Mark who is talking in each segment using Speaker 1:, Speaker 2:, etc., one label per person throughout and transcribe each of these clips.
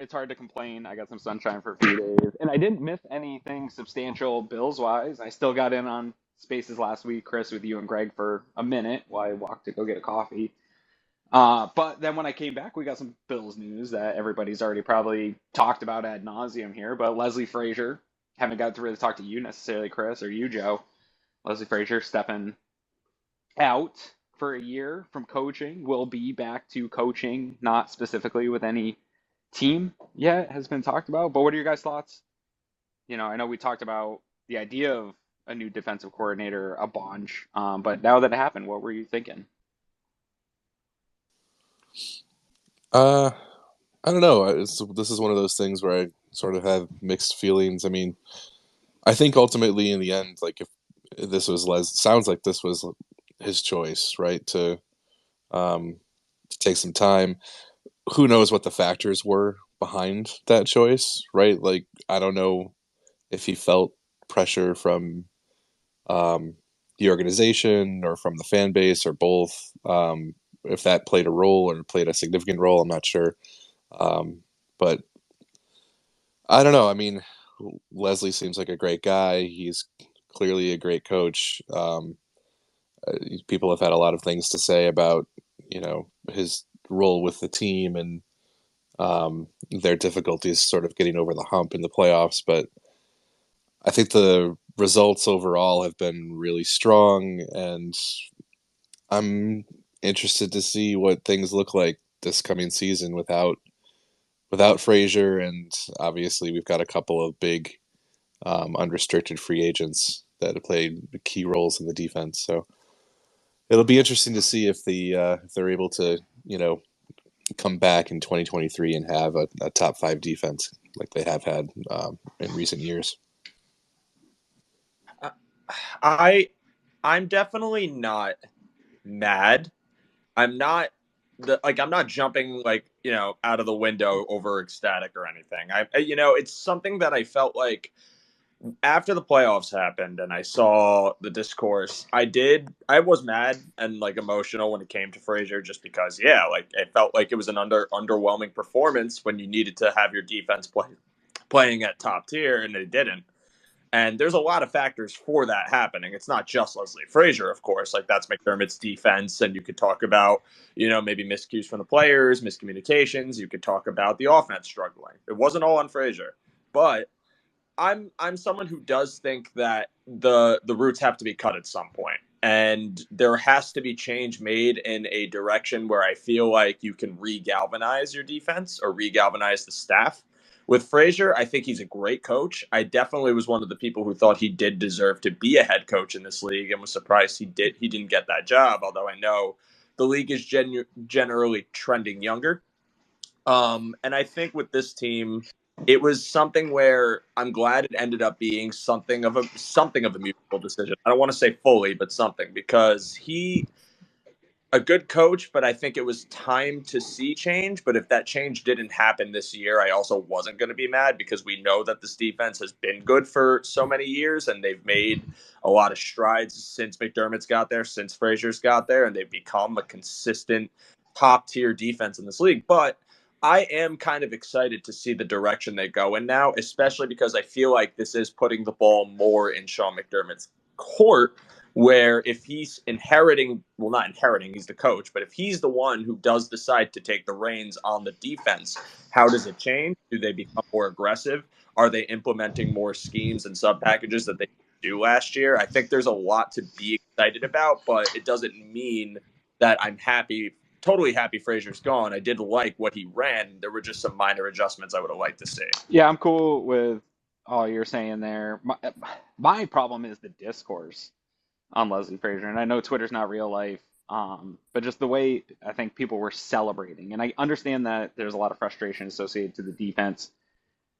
Speaker 1: it's hard to complain. I got some sunshine for a few days, and I didn't miss anything substantial Bills wise. I still got in on Spaces last week, Chris, with you and Greg for a minute while I walked to go get a coffee. But then when I came back, we got some Bills news that everybody's already probably talked about ad nauseum here. But Leslie Frazier, haven't got to really talk to you necessarily, Chris, or you, Joe. Leslie Frazier stepping out for a year from coaching, will be back to coaching, not specifically with any team yet, has been talked about. But what are your guys' thoughts? I know we talked about the idea of a new defensive coordinator a bunch, but now that it happened, what were you thinking?
Speaker 2: Uh, I don't know. This is one of those things where I sort of have mixed feelings. I mean, I think ultimately in the end, like if this was sounds like this was his choice, right? Um, to take some time. Who knows what the factors were behind that choice, right? Like I don't know if he felt pressure from um, the organization or from the fan base or both. If that played a role or played a significant role, I'm not sure. But I don't know. I mean, Leslie seems like a great guy. He's clearly a great coach. People have had a lot of things to say about, his role with the team and their difficulties sort of getting over the hump in the playoffs. But I think the results overall have been really strong, and I'm interested to see what things look like this coming season without Frazier, and obviously we've got a couple of big unrestricted free agents that have played key roles in the defense. So it'll be interesting to see if they're able to come back in 2023 and have a top five defense like they have had in recent years.
Speaker 3: Uh, I I'm definitely not mad. I'm not jumping out of the window over ecstatic or anything. It's something that I felt like after the playoffs happened and I saw the discourse, I was mad and like emotional when it came to Frazier just because like it felt like it was an underwhelming performance when you needed to have your defense playing at top tier and they didn't. And there's a lot of factors for that happening. It's not just Leslie Frazier, of course. Like that's McDermott's defense, and you could talk about, maybe miscues from the players, miscommunications. You could talk about the offense struggling. It wasn't all on Frazier, but I'm someone who does think that the roots have to be cut at some point, and there has to be change made in a direction where I feel like you can re-galvanize your defense or re-galvanize the staff. With Frazier, I think he's a great coach. I definitely was one of the people who thought he did deserve to be a head coach in this league and was surprised he didn't get that job. Although I know the league is generally trending younger. And I think with this team, it was something where I'm glad it ended up being something of a mutual decision. I don't want to say fully, but something because he a good coach, but I think it was time to see change. But if that change didn't happen this year, I also wasn't going to be mad because we know that this defense has been good for so many years and they've made a lot of strides since McDermott's got there, since Frazier's got there, and they've become a consistent top tier defense in this league. But I am kind of excited to see the direction they go in now, especially because I feel like this is putting the ball more in Sean McDermott's court where if he's not inheriting, he's the coach, but if he's the one who does decide to take the reins on the defense, how does it change? Do they become more aggressive? Are they implementing more schemes and sub packages that they do last year? I think there's a lot to be excited about, but it doesn't mean that I'm totally happy Frazier's gone. I did like what he ran. There were just some minor adjustments I would have liked to see.
Speaker 1: Yeah, I'm cool with all you're saying there. My problem is the discourse on Leslie Frazier, and I know Twitter's not real life, but just the way I think people were celebrating, and I understand that there's a lot of frustration associated to the defense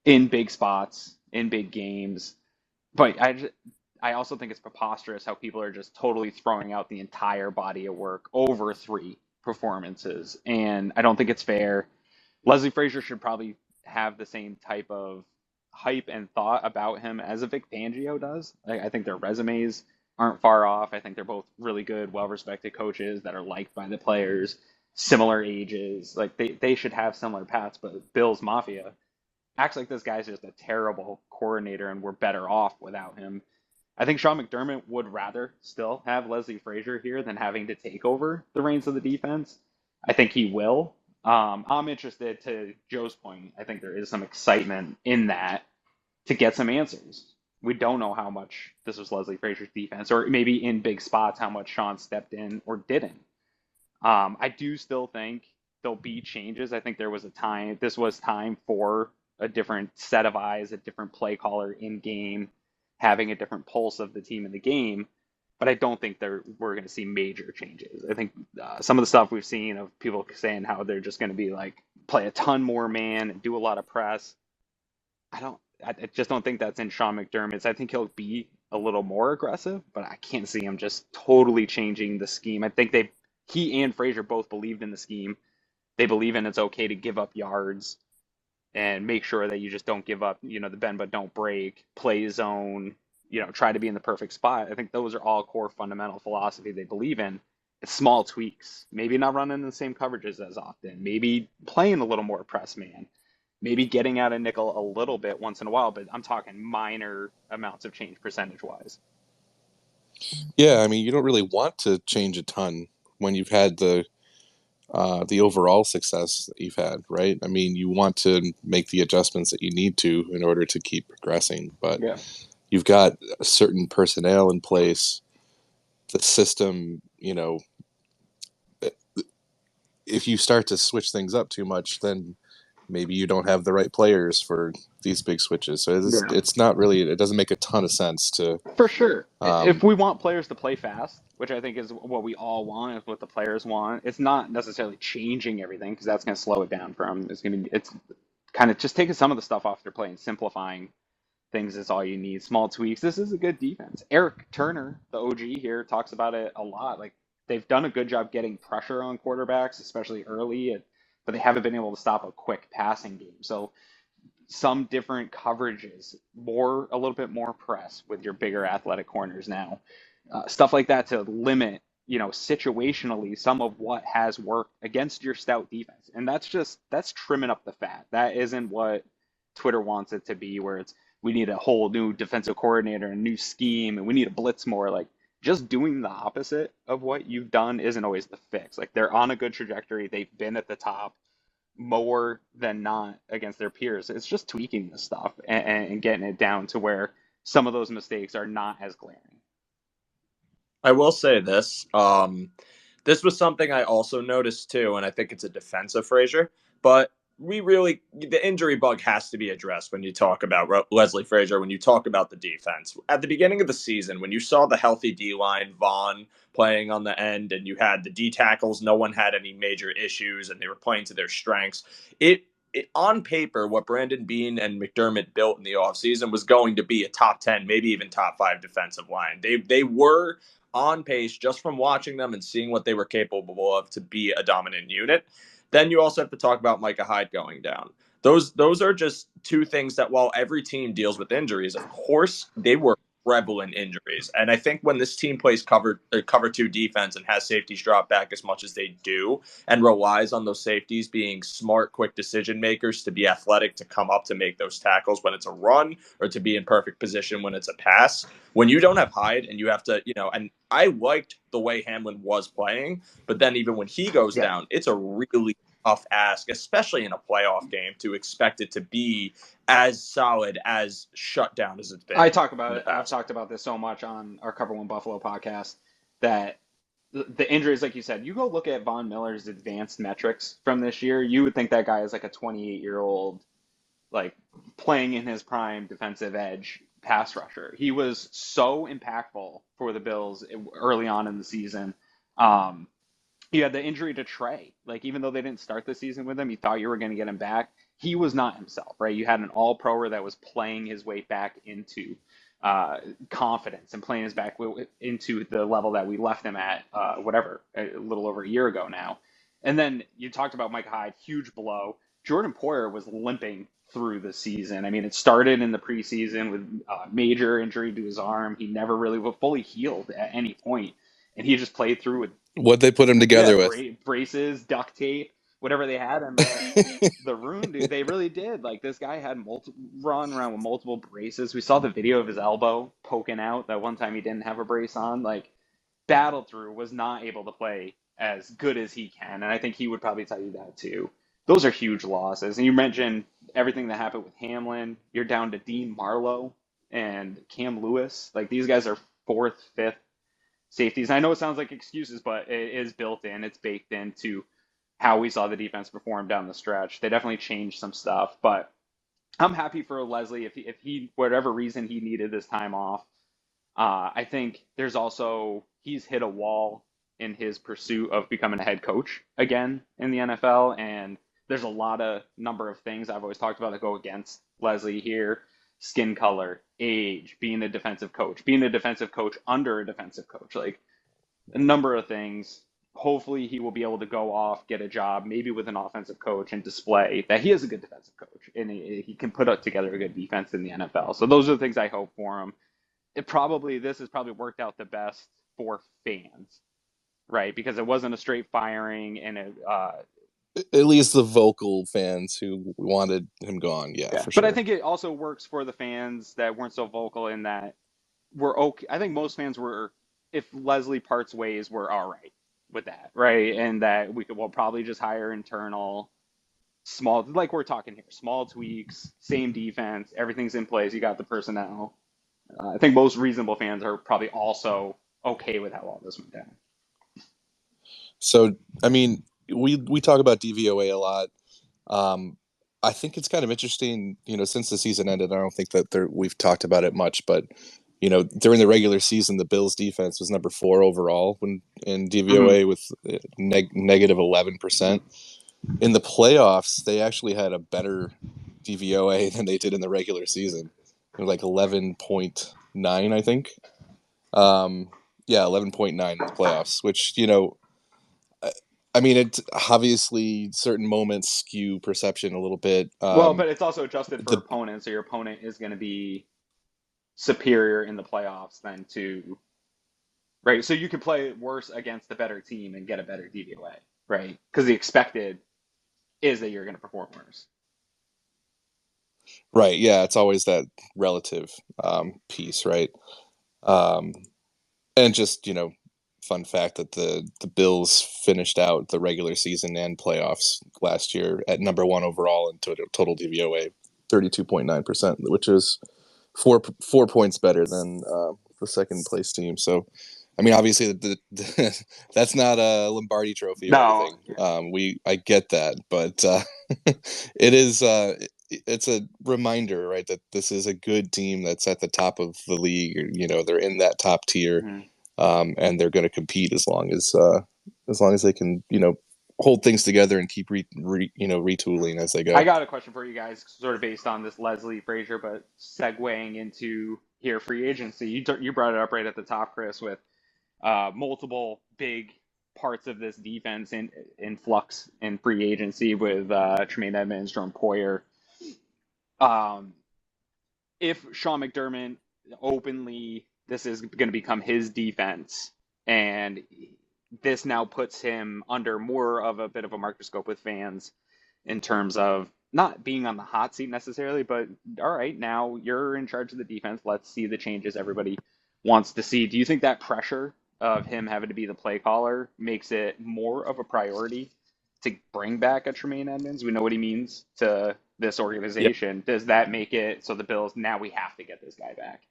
Speaker 1: in big spots, in big games, but I also think it's preposterous how people are just totally throwing out the entire body of work over three performances, and I don't think it's fair. Leslie Frazier should probably have the same type of hype and thought about him as a Vic Fangio does. I think their resumes aren't far off. I think they're both really good, well-respected coaches that are liked by the players. similar ages. Like they should have similar paths, but Bills Mafia acts like this guy's just a terrible coordinator and we're better off without him. I think Sean McDermott would rather still have Leslie Frazier here than having to take over the reins of the defense. I think he will. I'm interested, to Joe's point. I think there is some excitement in that to get some answers. We don't know how much this was Leslie Frazier's defense, or maybe in big spots how much Sean stepped in or didn't. I do still think there'll be changes. I think this was time for a different set of eyes, a different play caller in game, having a different pulse of the team in the game. But I don't think we're going to see major changes. I think some of the stuff we've seen of people saying how they're just going to be like play a ton more man and do a lot of press. I just don't think that's in Sean McDermott's. I think he'll be a little more aggressive, but I can't see him just totally changing the scheme. I think he and Frazier both believed in the scheme. They believe in it's okay to give up yards and make sure that you just don't give up, the bend but don't break, play zone, try to be in the perfect spot. I think those are all core fundamental philosophy they believe in. It's small tweaks, maybe not running the same coverages as often, maybe playing a little more press man, maybe getting out of nickel a little bit once in a while, but I'm talking minor amounts of change percentage wise.
Speaker 2: Yeah, I mean, you don't really want to change a ton when you've had the overall success that you've had, right? I mean, you want to make the adjustments that you need to in order to keep progressing, but
Speaker 1: Yeah.
Speaker 2: you've got a certain personnel in place, the system, if you start to switch things up too much, then maybe you don't have the right players for these big switches. So it's not really, it doesn't make a ton of sense to.
Speaker 1: For sure. If we want players to play fast, which I think is what we all want, is what the players want, it's not necessarily changing everything because that's going to slow it down for them. It's kind of just taking some of the stuff off their plate and simplifying things is all you need. Small tweaks. This is a good defense. Eric Turner, the OG here, talks about it a lot. Like they've done a good job getting pressure on quarterbacks, especially early, but they haven't been able to stop a quick passing game. So some different coverages, a little bit more press with your bigger athletic corners now, stuff like that to limit, situationally some of what has worked against your stout defense. And that's trimming up the fat. That isn't what Twitter wants it to be, where it's we need a whole new defensive coordinator, a new scheme, and we need to blitz more. Like just doing the opposite of what you've done isn't always the fix. Like they're on a good trajectory. They've been at the top more than not against their peers. It's just tweaking this stuff and getting it down to where some of those mistakes are not as glaring.
Speaker 3: I will say this. This was something I also noticed too, and I think it's a defense of Frazier. But the injury bug has to be addressed when you talk about Leslie Frazier, when you talk about the defense. At the beginning of the season, when you saw the healthy D-line, Vaughn playing on the end, and you had the D tackles, no one had any major issues, and they were playing to their strengths. On paper, what Brandon Beane and McDermott built in the offseason was going to be a top 10, maybe even top 5 defensive line. They were on pace just from watching them and seeing what they were capable of to be a dominant unit. Then you also have to talk about Micah Hyde going down. Those are just two things that while every team deals with injuries, of course, they were prevalent injuries. And I think when this team plays cover 2 defense and has safeties drop back as much as they do and relies on those safeties being smart, quick decision makers to be athletic, to come up to make those tackles when it's a run or to be in perfect position when it's a pass, when you don't have Hyde and you have to, and I liked the way Hamlin was playing, but then even when he goes down, it's a really tough ask, especially in a playoff game, to expect it to be as solid, as shut down as it's been.
Speaker 1: I've talked about this so much on our Cover One Buffalo podcast that the injuries, like you said, you go look at Von Miller's advanced metrics from this year, you would think that guy is like a 28-year-old, like playing in his prime defensive edge pass rusher. He was so impactful for the Bills early on in the season. You had the injury to Trey. Like, even though they didn't start the season with him, you thought you were going to get him back. He was not himself, right? You had an all-proer that was playing his way back into confidence and playing his back into the level that we left him at, a little over a year ago now. And then you talked about Mike Hyde, huge blow. Jordan Poyer was limping through the season. I mean, it started in the preseason with major injury to his arm. He never really fully healed at any point. And he just played through with
Speaker 2: What they put him together with.
Speaker 1: Braces, duct tape, whatever they had in the room, dude. They really did. Like this guy had run around with multiple braces. We saw the video of his elbow poking out that one time he didn't have a brace on. Like battled through, was not able to play as good as he can, and I think he would probably tell you that too. Those are huge losses. And you mentioned everything that happened with Hamlin. You're down to Dean Marlowe and Cam Lewis. Like these guys are fourth, fifth safeties. And I know it sounds like excuses, but it is built in. It's baked into how we saw the defense perform down the stretch. They definitely changed some stuff, but I'm happy for Leslie if he whatever reason he needed this time off. I think there's also he's hit a wall in his pursuit of becoming a head coach again in the NFL, and there's a lot of number of things I've always talked about that go against Leslie here: skin color, age, being a defensive coach under a defensive coach, like a number of things. Hopefully he will be able to go off, get a job, maybe with an offensive coach, and display that he is a good defensive coach and he can put up together a good defense in the NFL. So those are the things I hope for him. This has probably worked out the best for fans, right? Because it wasn't a straight firing, and
Speaker 2: At least the vocal fans who wanted him gone, yeah, for
Speaker 1: But I
Speaker 2: sure.
Speaker 1: think it also works for the fans that weren't so vocal in that we're okay. I think most fans were, if Leslie parts ways, we're all right with that, right? And that we'll probably just hire internal small, like we're talking here, small tweaks, same defense, everything's in place. You got the personnel. I think most reasonable fans are probably also okay with how all this went down.
Speaker 2: So, I mean, we talk about DVOA a lot. I think it's kind of interesting, since the season ended. I don't think that we've talked about it much, but during the regular season, the Bills' defense was number 4 overall in DVOA with negative 11%. In the playoffs, they actually had a better DVOA than they did in the regular season, like 11.9, I think. 11.9 in the playoffs, which I mean, it obviously certain moments skew perception a little bit.
Speaker 1: Well, but it's also adjusted for opponents, so your opponent is going to be superior in the playoffs than right? So you could play worse against the better team and get a better DVOA, right? Because the expected is that you're going to perform worse.
Speaker 2: Right. Yeah. It's always that relative piece, right? And just, fun fact that the Bills finished out the regular season and playoffs last year at number 1 overall in total DVOA, 32.9%, which is four points better than the second place team. So, I mean, obviously, that's not a Lombardi Trophy or anything. I get that, but it is. It's a reminder, right, that this is a good team that's at the top of the league. They're in that top tier, and they're going to compete as long as they can, hold things together and keep retooling as they go.
Speaker 1: I got a question for you guys, sort of based on this Leslie Frazier, but segueing into here free agency. You brought it up right at the top, Chris, with multiple big parts of this defense in flux in free agency with Tremaine Edmunds, Jerome Poyer. If Sean McDermott openly, this is going to become his defense, and this now puts him under more of a bit of a microscope with fans in terms of not being on the hot seat necessarily, but all right, now you're in charge of the defense. Let's see the changes everybody wants to see. Do you think that pressure of him having to be the play caller makes it more of a priority to bring back a Tremaine Edmunds? We know what he means to this organization. Yep. Does that make it so the Bills, now we have to get this guy back?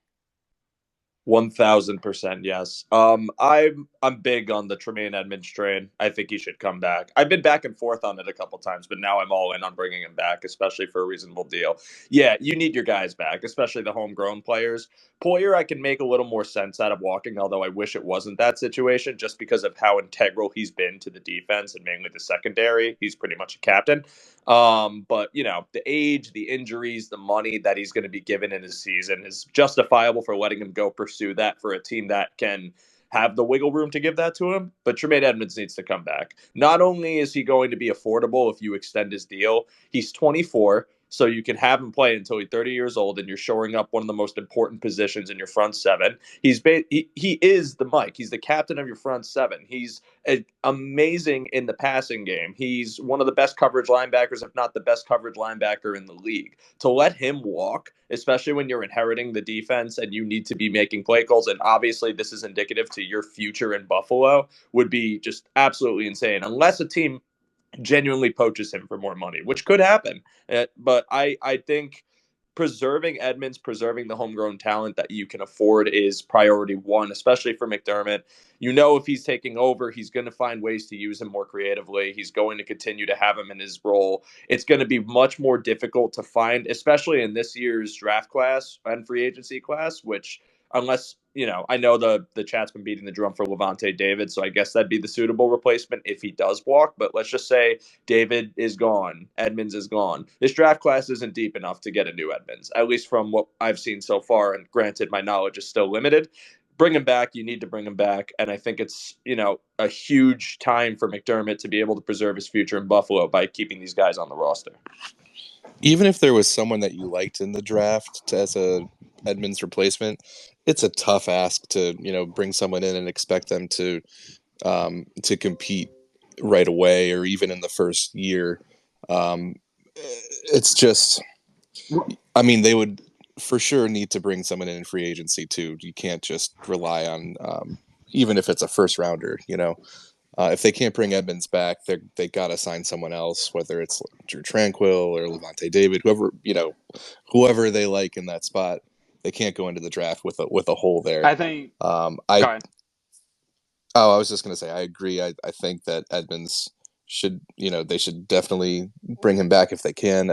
Speaker 3: 1000%, yes. I'm big on the Tremaine Edmunds train. I think he should come back. I've been back and forth on it a couple times, but now I'm all in on bringing him back, especially for a reasonable deal. Yeah, you need your guys back, especially the homegrown players. Poyer, I can make a little more sense out of walking, although I wish it wasn't that situation, just because of how integral he's been to the defense and mainly the secondary. He's pretty much a captain. But the age, the injuries, the money that he's going to be given in his season is justifiable for letting him go pursue that for a team that can have the wiggle room to give that to him. But Tremaine Edmunds needs to come back. Not only is he going to be affordable if you extend his deal, he's 24. so you can have him play until he's 30 years old, and you're shoring up one of the most important positions in your front seven. He is the Mike. He's the captain of your front seven. He's amazing in the passing game. He's one of the best coverage linebackers, if not the best coverage linebacker in the league. To let him walk, especially when you're inheriting the defense and you need to be making play calls, and obviously this is indicative to your future in Buffalo, would be just absolutely insane. Unless a team genuinely poaches him for more money, which could happen. But I think preserving Edmunds, preserving the homegrown talent that you can afford is priority one, especially for McDermott. You know, if he's taking over, he's going to find ways to use him more creatively. He's going to continue to have him in his role. It's going to be much more difficult to find, especially in this year's draft class and free agency class, which unless, I know the chat's been beating the drum for Levante David, so I guess that'd be the suitable replacement if he does walk. But let's just say David is gone, Edmunds is gone. This draft class isn't deep enough to get a new Edmunds, at least from what I've seen so far. And granted, my knowledge is still limited. Bring him back. You need to bring him back. And I think it's, a huge time for McDermott to be able to preserve his future in Buffalo by keeping these guys on the roster.
Speaker 2: Even if there was someone that you liked in the draft as a Edmunds replacement, it's a tough ask to, bring someone in and expect them to compete right away or even in the first year. It's just, they would for sure need to bring someone in free agency too. You can't just rely on, even if it's a first rounder, if they can't bring Edmunds back, they got to sign someone else, whether it's Drew Tranquill or Levante David, whoever they like in that spot. They can't go into the draft with a hole there.
Speaker 1: I think.
Speaker 2: Go ahead. I was just going to say, I agree. I think that Edmunds should, they should definitely bring him back if they can.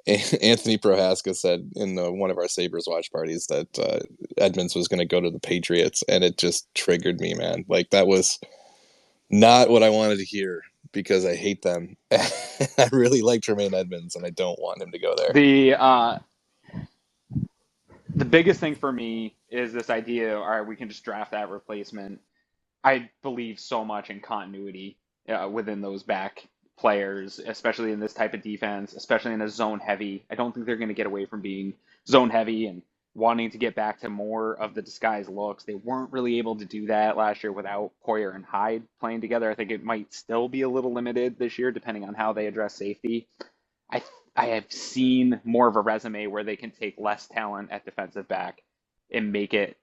Speaker 2: Anthony Prohaska said in one of our Sabres watch parties that Edmunds was going to go to the Patriots, and it just triggered me, man. Like, that was not what I wanted to hear because I hate them. I really like Tremaine Edmunds, and I don't want him to go there.
Speaker 1: The biggest thing for me is this idea, all right, we can just draft that replacement. I believe so much in continuity within those back players, especially in this type of defense, especially in a zone heavy. I don't think they're going to get away from being zone heavy and wanting to get back to more of the disguised looks. They weren't really able to do that last year without Poyer and Hyde playing together. I think it might still be a little limited this year, depending on how they address safety. I have seen more of a resume where they can take less talent at defensive back and make it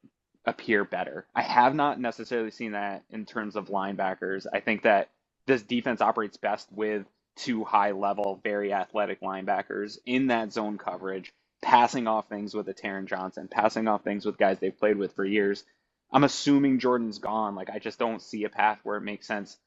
Speaker 1: appear better. I have not necessarily seen that in terms of linebackers. I think that this defense operates best with two high-level, very athletic linebackers in that zone coverage, passing off things with a Taron Johnson, passing off things with guys they've played with for years. I'm assuming Jordan's gone. Like, I just don't see a path where it makes sense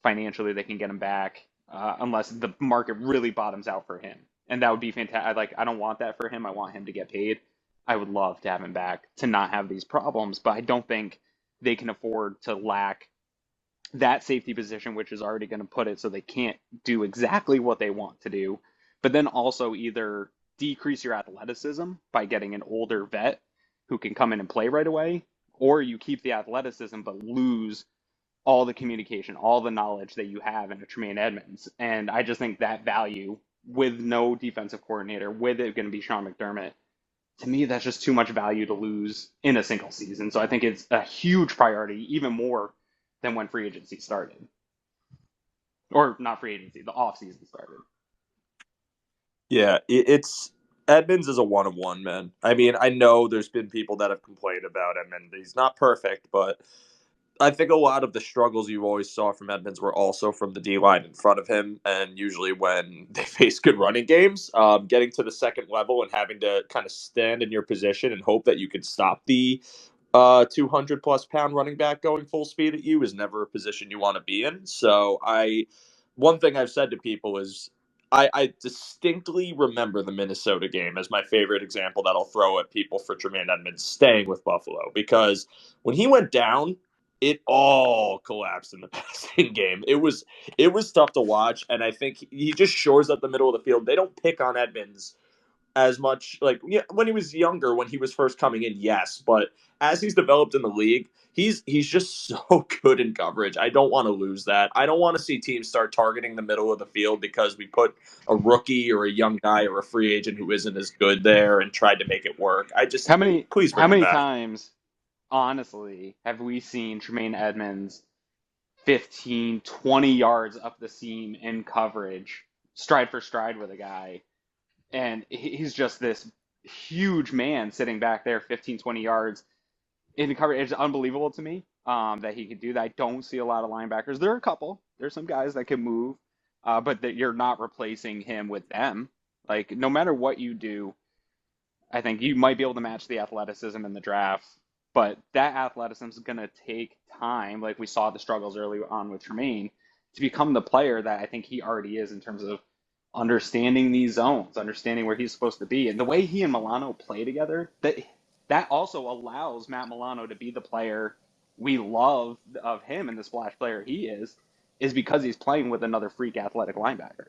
Speaker 1: financially they can get him back unless the market really bottoms out for him. And that would be fantastic. I don't want that for him. I want him to get paid. I would love to have him back to not have these problems, but I don't think they can afford to lack that safety position, which is already going to put it so they can't do exactly what they want to do, but then also either decrease your athleticism by getting an older vet who can come in and play right away, or you keep the athleticism but lose all the communication, all the knowledge that you have in a Tremaine Edmunds. And I just think that value with no defensive coordinator, with it going to be Sean McDermott, to me, that's just too much value to lose in a single season. So I think it's a huge priority, even more than when free agency started. Or not free agency, the offseason started.
Speaker 3: Yeah, it's Edmunds is a one-of-one, man. I mean, I know there's been people that have complained about him, and he's not perfect, but I think a lot of the struggles you always saw from Edmunds were also from the D-line in front of him, and usually when they face good running games, getting to the second level and having to kind of stand in your position and hope that you could stop the 200-plus pound running back going full speed at you is never a position you want to be in. So one thing I've said to people is I distinctly remember the Minnesota game as my favorite example that I'll throw at people for Tremaine Edmunds staying with Buffalo, because when he went down, it all collapsed in the passing game. It was tough to watch, and I think he just shores up the middle of the field. They don't pick on Edmunds as much. Like, yeah, when he was younger, when he was first coming in, yes, but as he's developed in the league, he's just so good in coverage. I don't want to lose that. I don't want to see teams start targeting the middle of the field because we put a rookie or a young guy or a free agent who isn't as good there and tried to make it work.
Speaker 1: How many
Speaker 3: Please
Speaker 1: how
Speaker 3: bring him
Speaker 1: many
Speaker 3: back.
Speaker 1: times, honestly, have we seen Tremaine Edmunds 15, 20 yards up the seam in coverage, stride for stride with a guy, and he's just this huge man sitting back there 15, 20 yards in the coverage. It's unbelievable to me that he could do that. I don't see a lot of linebackers. There are a couple. There's some guys that can move, but that you're not replacing him with them. Like, no matter what you do, I think you might be able to match the athleticism in the draft, but that athleticism is going to take time, like we saw the struggles early on with Tremaine, to become the player that I think he already is in terms of understanding these zones, understanding where he's supposed to be. And the way he and Milano play together, that also allows Matt Milano to be the player we love of him and the splash player he is because he's playing with another freak athletic linebacker.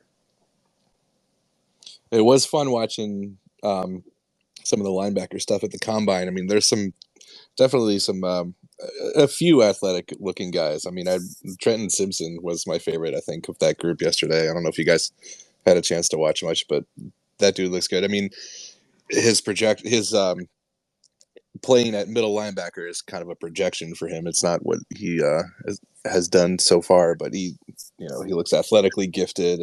Speaker 2: It was fun watching some of the linebacker stuff at the combine. I mean, there's definitely some a few athletic looking guys. I mean, Trenton Simpson was my favorite, I think, of that group yesterday. I don't know if you guys had a chance to watch much, but that dude looks good. I mean, his playing at middle linebacker is kind of a projection for him. It's not what he has done so far, but he looks athletically gifted,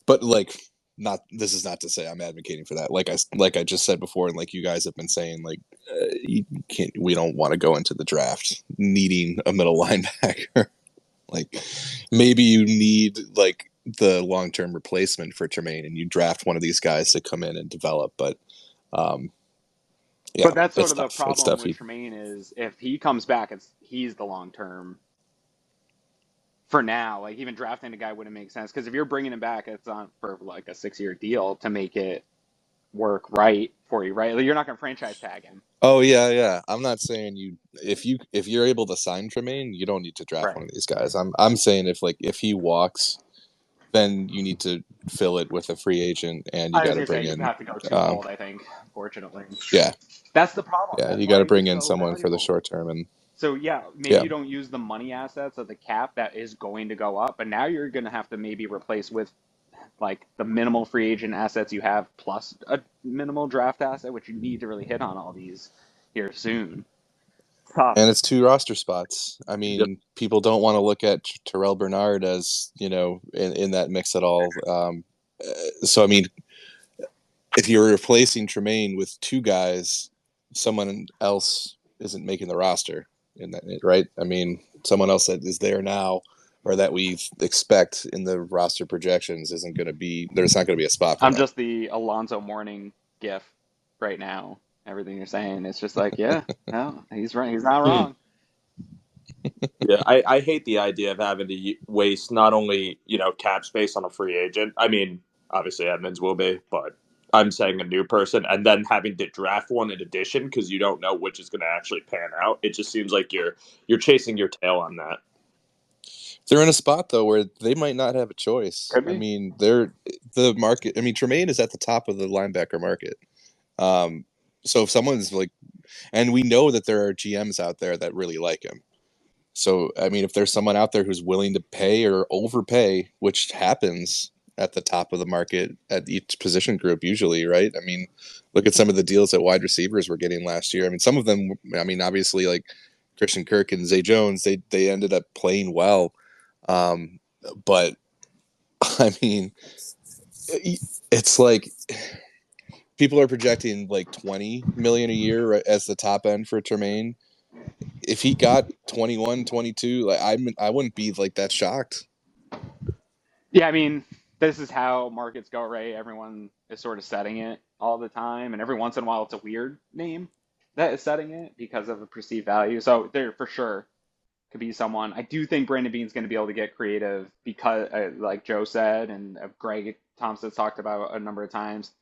Speaker 2: but like, not, this is not to say I'm advocating for that. Like I just said before, and like you guys have been saying, like we don't want to go into the draft needing a middle linebacker. Like, maybe you need like the long-term replacement for Tremaine, and you draft one of these guys to come in and develop. But yeah,
Speaker 1: But that's sort
Speaker 2: it's
Speaker 1: of the
Speaker 2: tough. It's
Speaker 1: problem
Speaker 2: tough.
Speaker 1: with Tremaine is if he comes back, he's the long term. For now, like even drafting a guy wouldn't make sense because if you're bringing him back, it's on for like a 6-year deal to make it work right for you, right? Like, you're not going to franchise tag him,
Speaker 2: Oh yeah. I'm not saying if you're able to sign Tremaine, you don't need to draft one
Speaker 1: right?
Speaker 2: of these guys. I'm saying if he walks, then you need to fill it with a free agent, and you
Speaker 1: I
Speaker 2: got
Speaker 1: was
Speaker 2: to
Speaker 1: gonna say
Speaker 2: bring
Speaker 1: you
Speaker 2: in,
Speaker 1: have to go twofold. I think, fortunately,
Speaker 2: yeah,
Speaker 1: that's the problem.
Speaker 2: yeah,
Speaker 1: That's
Speaker 2: you got to
Speaker 1: why
Speaker 2: bring
Speaker 1: he's
Speaker 2: in
Speaker 1: so
Speaker 2: someone for the
Speaker 1: valuable.
Speaker 2: short term, and
Speaker 1: So yeah, maybe
Speaker 2: yeah,
Speaker 1: you don't use the money assets of the cap that is going to go up, but now you're going to have to maybe replace with like the minimal free agent assets you have plus a minimal draft asset, which you need to really hit on all these here soon. Tough.
Speaker 2: and it's 2 roster spots. I
Speaker 3: Yep.
Speaker 2: mean, people don't want to look at Terrell Bernard as in that mix at all. So I mean, if you're replacing Tremaine with 2 guys, someone else isn't making the roster in that, right? I mean, someone else that is there now or that we expect in the roster projections isn't going to be, there's not going to be a spot for
Speaker 1: I'm
Speaker 2: them.
Speaker 1: just the Alonzo Mourning gif right now. Everything you're saying, it's just like, yeah, no, he's right. He's not wrong.
Speaker 3: Yeah, I hate the idea of having to waste not only cap space on a free agent. I mean, obviously Edmonds will be, but I'm saying a new person, and then having to draft one in addition because you don't know which is going to actually pan out. It just seems like you're chasing your tail on that.
Speaker 2: They're in a spot though where they might not have a choice.
Speaker 1: Could
Speaker 2: I
Speaker 1: be.
Speaker 2: mean, they're the market. I mean, Tremaine is at the top of the linebacker market. Um, so if someone's like, and we know that there are GMs out there that really like him. So, I mean, if there's someone out there who's willing to pay or overpay, which happens at the top of the market at each position group usually, right? I mean, look at some of the deals that wide receivers were getting last year. I mean, some of them, I mean, obviously like Christian Kirk and Zay Jones, they ended up playing well. Um, but I mean, it's like people are projecting like 20 million a year as the top end for Tremaine. If he got 21, 22, like I wouldn't be like that shocked.
Speaker 1: Yeah, I mean, this is how markets go, right? Everyone is sort of setting it all the time, and every once in a while it's a weird name that is setting it because of a perceived value. So there for sure could be someone. I do think Brandon Beane's going to be able to get creative because, like Joe said, and Greg Thompson's talked about a number of times,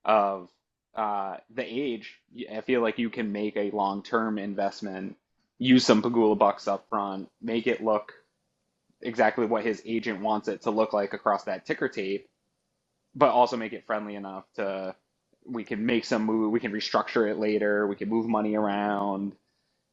Speaker 1: of the age. I feel like you can make a long-term investment, use some Pagula bucks up front, make it look exactly what his agent wants it to look like across that ticker tape, but also make it friendly enough to we can make some move, we can restructure it later, we can move money around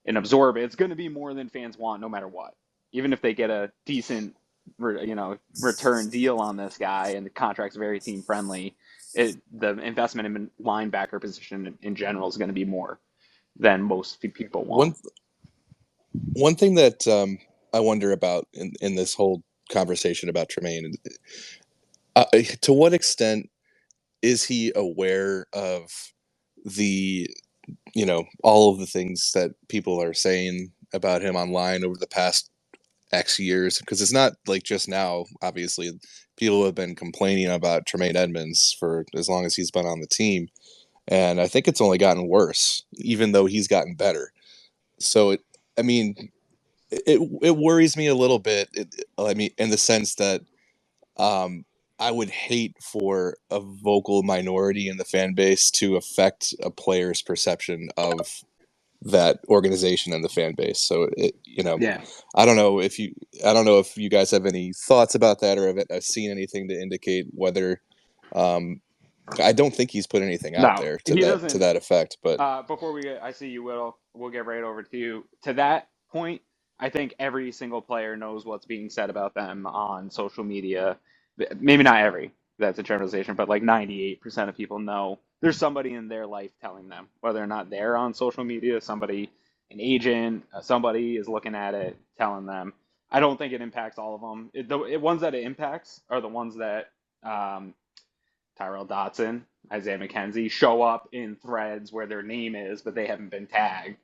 Speaker 1: and absorb it. It's going to be more than fans want, no matter what. Even if they get a decent, return deal on this guy, and the contract's very team friendly, the investment in linebacker position in general is going to be more than most people want.
Speaker 2: One thing that I wonder about in this whole conversation about Tremaine, to what extent is he aware of the, all of the things that people are saying about him online over the past X years? Because it's not like just now, obviously. People have been complaining about Tremaine Edmunds for as long as he's been on the team. And I think it's only gotten worse, even though he's gotten better. So, it worries me a little bit. In the sense that I would hate for a vocal minority in the fan base to affect a player's perception of that organization and the fan base. So
Speaker 1: Yeah.
Speaker 2: I don't know if you guys have any thoughts about that, or have seen anything to indicate whether. I don't think he's put anything out
Speaker 1: No,
Speaker 2: there
Speaker 1: he
Speaker 2: to
Speaker 1: doesn't.
Speaker 2: that effect. But
Speaker 1: Before I see you, Will. We'll get right over to you. To that point, I think every single player knows what's being said about them on social media. Maybe not every, that's a generalization, but like 98% of people know there's somebody in their life telling them, whether or not they're on social media, somebody, an agent, somebody is looking at it, telling them. I don't think it impacts all of them. The ones that it impacts are the ones that Tyrell Dotson, Isaiah McKenzie show up in threads where their name is, but they haven't been tagged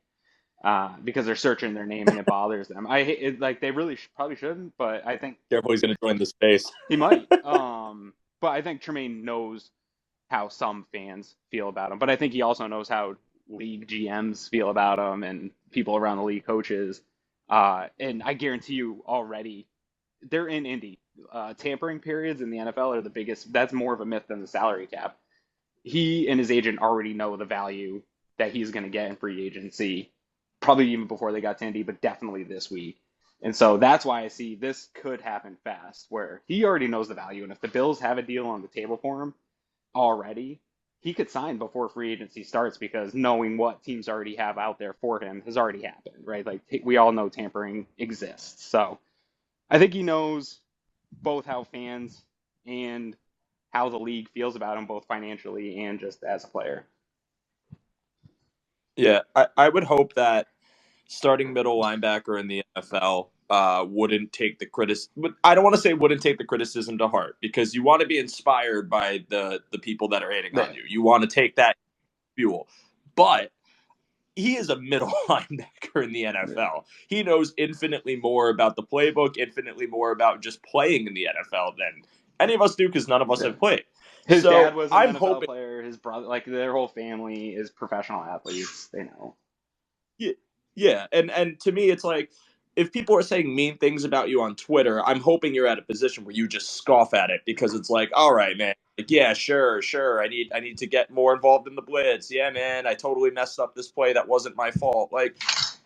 Speaker 1: because they're searching their name and it bothers them. I hate it, like they really probably shouldn't, but I think
Speaker 3: Careful, he's going to join the space.
Speaker 1: he might. But I think Tremaine knows how some fans feel about him, but I think he also knows how league GMs feel about him and people around the league, coaches. And I guarantee you already they're in Indy. Tampering periods in the NFL are the biggest. That's more of a myth than the salary cap. He and his agent already know the value that he's going to get in free agency, probably even before they got to Indy, but definitely this week. And so that's why I see this could happen fast, where he already knows the value. And if the Bills have a deal on the table for him already, he could sign before free agency starts because knowing what teams already have out there for him has already happened, right? Like we all know tampering exists. So I think he knows both how fans and how the league feels about him, both financially and just as a player.
Speaker 3: Yeah, I would hope that starting middle linebacker in the NFL wouldn't take the criticism. I don't want to say wouldn't take the criticism to heart, because you want to be inspired by the people that are hating on you. You want to take that fuel. But he is a middle linebacker in the NFL. Yeah. He knows infinitely more about the playbook, infinitely more about just playing in the NFL than any of us do, because none of us have played.
Speaker 1: His dad was an NFL player. His brother, like their whole family is professional athletes. They know.
Speaker 3: Yeah. And to me, it's like, if people are saying mean things about you on Twitter, I'm hoping you're at a position where you just scoff at it, because it's like, all right, man, like, yeah, sure. I need to get more involved in the blitz. Yeah, man, I totally messed up this play. That wasn't my fault. Like,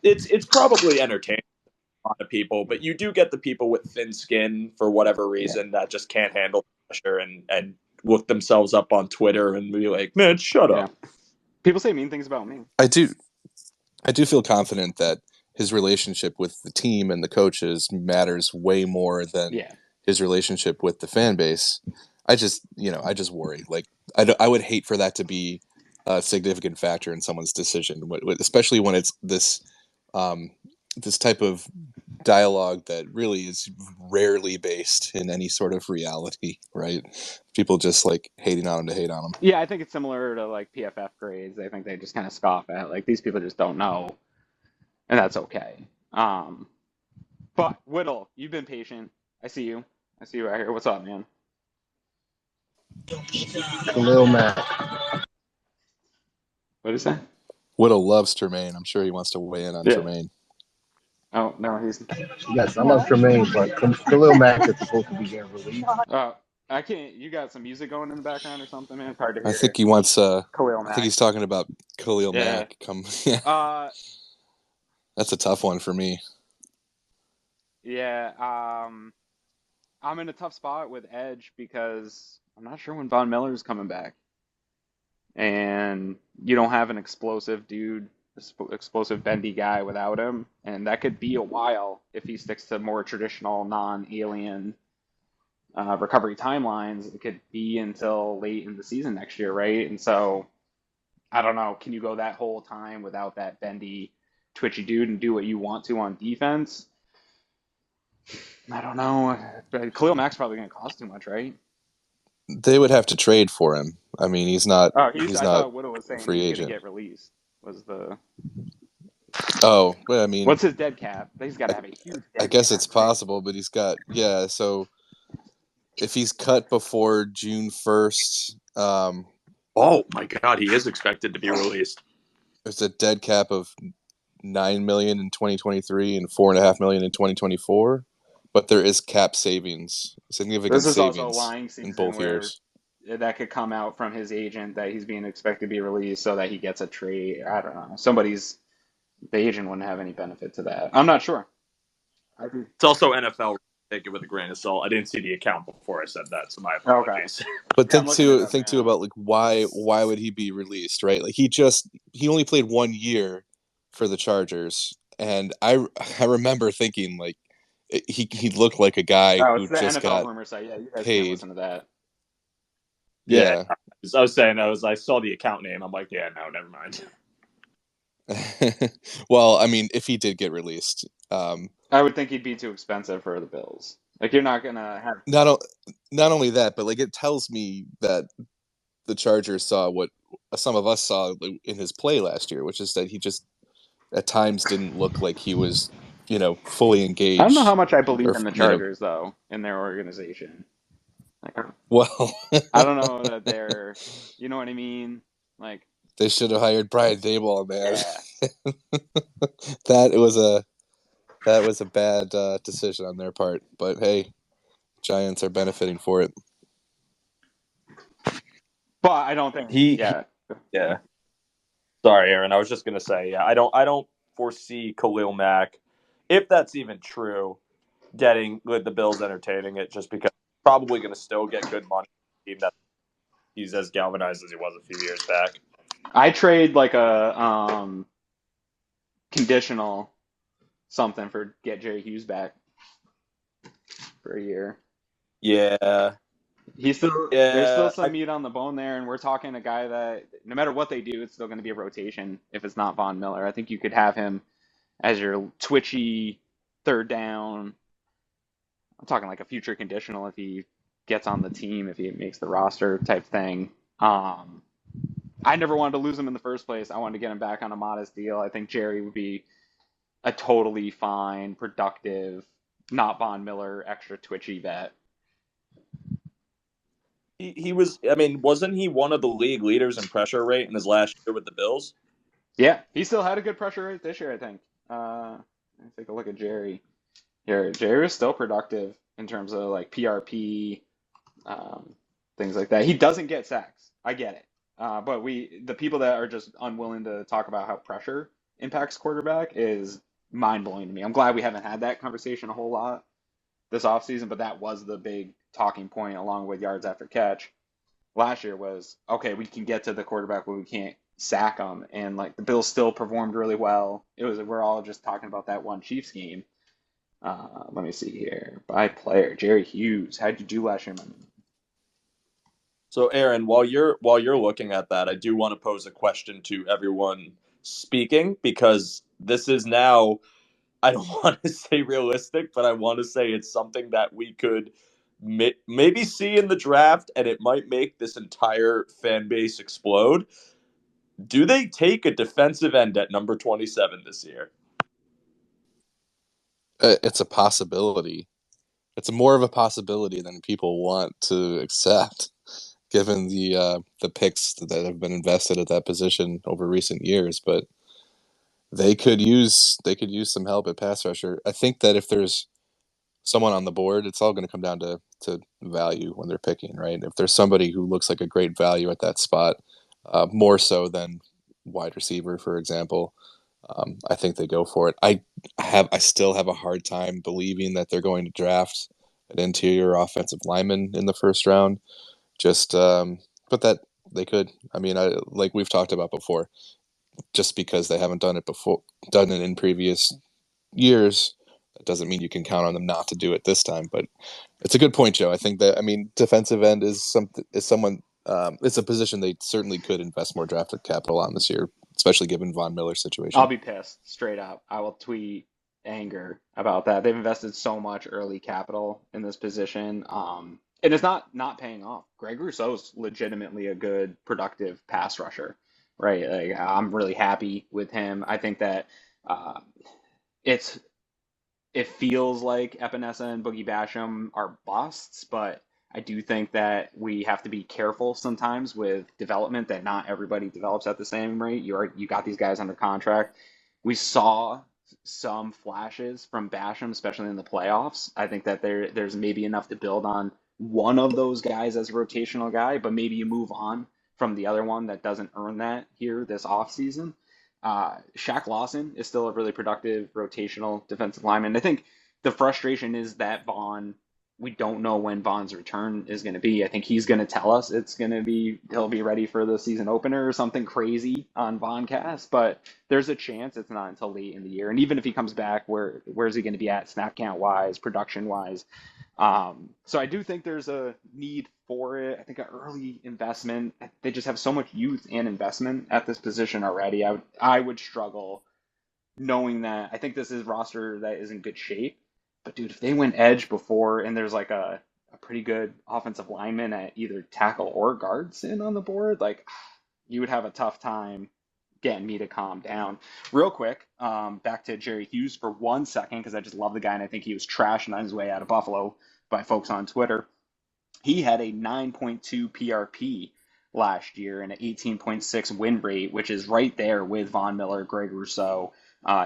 Speaker 3: it's probably entertaining to a lot of people, but you do get the people with thin skin for whatever reason that just can't handle pressure and look themselves up on Twitter and be like, man, shut up.
Speaker 1: People say mean things about me.
Speaker 2: I do feel confident that his relationship with the team and the coaches matters way more than his relationship with the fan base. I just worry. Like, I would hate for that to be a significant factor in someone's decision, especially when it's this type of dialogue that really is rarely based in any sort of reality, right? People just like hating on him to hate on him.
Speaker 1: Yeah, I think it's similar to like PFF grades. I think they just kind of scoff at, like, these people just don't know, and that's okay. But Whittle, you've been patient. I see you right here. What's up, man?
Speaker 4: Khalil Mack.
Speaker 1: What did you say?
Speaker 2: Whittle loves Tremaine. I'm sure he wants to weigh in on Tremaine.
Speaker 1: Oh, no, he's...
Speaker 4: Yes, I love Tremaine, but Khalil Mack is supposed to be getting released.
Speaker 1: I can't... You got some music going in the background or something, man? It's hard to hear.
Speaker 2: I think he wants...
Speaker 1: Khalil Mack.
Speaker 2: I think he's talking about Khalil Mack. That's a tough one for me.
Speaker 1: Yeah, I'm in a tough spot with Edge because I'm not sure when Von Miller's coming back. And and you don't have an explosive dude, explosive bendy guy without him, and that could be a while if he sticks to more traditional non-alien recovery timelines. It could be until late in the season next year, right? And so I don't know. Can you go that whole time without that bendy, twitchy dude and do what you want to on defense? I don't know. But Khalil Mack's probably going to cost too much, right?
Speaker 2: They would have to trade for him. I mean, he's not
Speaker 1: Oh,
Speaker 2: he's
Speaker 1: I
Speaker 2: not
Speaker 1: thought Widow was
Speaker 2: a
Speaker 1: saying
Speaker 2: free
Speaker 1: he was going to
Speaker 2: agent.
Speaker 1: get released. Was the
Speaker 2: Oh, well, I mean,
Speaker 1: What's his dead cap? He's got to have a huge
Speaker 2: I
Speaker 1: dead
Speaker 2: guess
Speaker 1: cap,
Speaker 2: it's
Speaker 1: right?
Speaker 2: possible, but he's got so if he's cut before June 1st,
Speaker 3: Oh my God, he is expected to be released.
Speaker 2: there's a dead cap of $9 million in 2023 and $4.5 million in 2024, but there is cap savings, significant
Speaker 1: This is also a
Speaker 2: savings
Speaker 1: lying
Speaker 2: in
Speaker 1: season
Speaker 2: both
Speaker 1: where
Speaker 2: years.
Speaker 1: that could come out from his agent that he's being expected to be released so that he gets a trade. I don't know. The agent wouldn't have any benefit to that. I'm not sure.
Speaker 3: It's also NFL. Take it with a grain of salt. I didn't see the account before I said that, so my
Speaker 1: Okay.
Speaker 3: apologies.
Speaker 2: But
Speaker 1: Yeah, I'm
Speaker 2: think
Speaker 1: looking it up
Speaker 2: too
Speaker 1: now.
Speaker 2: about like why would he be released, right? Like he only played 1 year for the Chargers, and I remember thinking like he looked like a guy
Speaker 1: Oh,
Speaker 2: who
Speaker 1: it's the
Speaker 2: just
Speaker 1: NFL
Speaker 2: got
Speaker 1: rumor site. Yeah, you guys can't
Speaker 2: paid.
Speaker 1: listen to that.
Speaker 3: Yeah,
Speaker 2: Yeah.
Speaker 3: I was saying I saw the account name. I'm like, yeah, no, never mind.
Speaker 2: Well, I mean, if he did get released,
Speaker 1: I would think he'd be too expensive for the Bills. Like you're not gonna have.
Speaker 2: not only that, but like it tells me that the Chargers saw what some of us saw in his play last year, which is that he just at times didn't look like he was, fully
Speaker 1: I don't know how
Speaker 2: engaged,
Speaker 1: much I believe
Speaker 2: or
Speaker 1: in the Chargers though, in their organization. Like
Speaker 2: well,
Speaker 1: I don't know that they're. You know what I mean? Like
Speaker 2: they should have hired Brian Daboll, man.
Speaker 1: yeah.
Speaker 2: That was a bad decision on their part, but hey, Giants are benefiting for it.
Speaker 1: But I don't think.
Speaker 3: Yeah. Sorry, Aaron. I was just gonna say, yeah, I don't foresee Khalil Mack, if that's even true, getting with the Bills entertaining it, just because he's probably gonna still get good money. That he's as galvanized as he was a few years back.
Speaker 1: I trade like a conditional something for get Jerry Hughes back for a year.
Speaker 3: Yeah.
Speaker 1: There's still some meat on the bone there, and we're talking a guy that no matter what they do, it's still going to be a rotation if it's not Von Miller. I think you could have him as your twitchy third down. I'm talking like a future conditional if he gets on the team, if he makes the roster type thing. I never wanted to lose him in the first place. I wanted to get him back on a modest deal. I think Jerry would be a totally fine, productive, not Von Miller, extra twitchy vet.
Speaker 3: He was. I mean, wasn't he one of the league leaders in pressure rate in his last year with the Bills?
Speaker 1: Yeah, he still had a good pressure rate this year, I think. Let's take a look at Jerry. Here, Jerry was still productive in terms of like PRP, things like that. He doesn't get sacks. I get it. But the people that are just unwilling to talk about how pressure impacts quarterback is mind blowing to me. I'm glad we haven't had that conversation a whole lot this offseason, but that was the big talking point along with yards after catch last year was, okay, we can get to the quarterback, but we can't sack them. And like the Bills still performed really well. We're all just talking about that one Chiefs game. Let me see here. By player, Jerry Hughes. How'd you do last year, man?
Speaker 3: So, Aaron, while you're looking at that, I do want to pose a question to everyone speaking, because this is now, I don't want to say realistic, but I want to say it's something that we could maybe see in the draft, and it might make this entire fan base explode. Do they take a defensive end at number 27 this year?
Speaker 2: It's a possibility. It's more of a possibility than people want to accept, given the picks that have been invested at that position over recent years. But they could use some help at pass rusher. I think that if there's someone on the board, it's all going to come down to value when they're picking, right? If there's somebody who looks like a great value at that spot, more so than wide receiver, for example, I think they go for it. I still have a hard time believing that they're going to draft an interior offensive lineman in the first round. But They could. I mean, like we've talked about before, just because they haven't done it in previous years, that doesn't mean you can count on them not to do it this time. But it's a good point, Joe. I think that, I mean, defensive end is someone. It's a position they certainly could invest more draft capital on this year, especially given Von Miller's
Speaker 1: I'll
Speaker 2: situation.
Speaker 1: be pissed straight up. I will tweet anger about that. They've invested so much early capital in this position. And it's not paying off. Greg Rousseau's legitimately a good, productive pass rusher, right? Like, I'm really happy with him. I think that uh, it's it feels like Epinesa and Boogie Basham are busts, but I do think that we have to be careful sometimes with development, that not everybody develops at the same rate. You got these guys under contract. We saw some flashes from Basham, especially in the playoffs. I think that there's maybe enough to build on one of those guys as a rotational guy, but maybe you move on from the other one that doesn't earn that here this offseason. Shaq Lawson is still a really productive rotational defensive lineman. I think the frustration is that we don't know when Vaughn's return is going to be. I think he's going to tell us he'll be ready for the season opener or something crazy on Vaughncast, but there's a chance it's not until late in the year. And even if he comes back, where's he going to be at snap count wise, production wise? So I do think there's a need for it. I think an early investment. They just have so much youth and investment at this position already. I would struggle knowing that. I think this is a roster that is in good shape. But dude, if they went edge before and there's like a pretty good offensive lineman at either tackle or guards in on the board, like you would have a tough time getting me to calm down. Real quick, back to Jerry Hughes for 1 second, because I just love the guy and I think he was trashing on his way out of Buffalo by folks on Twitter. He had a 9.2 PRP last year and an 18.6 win rate, which is right there with Von Miller, Greg Rousseau.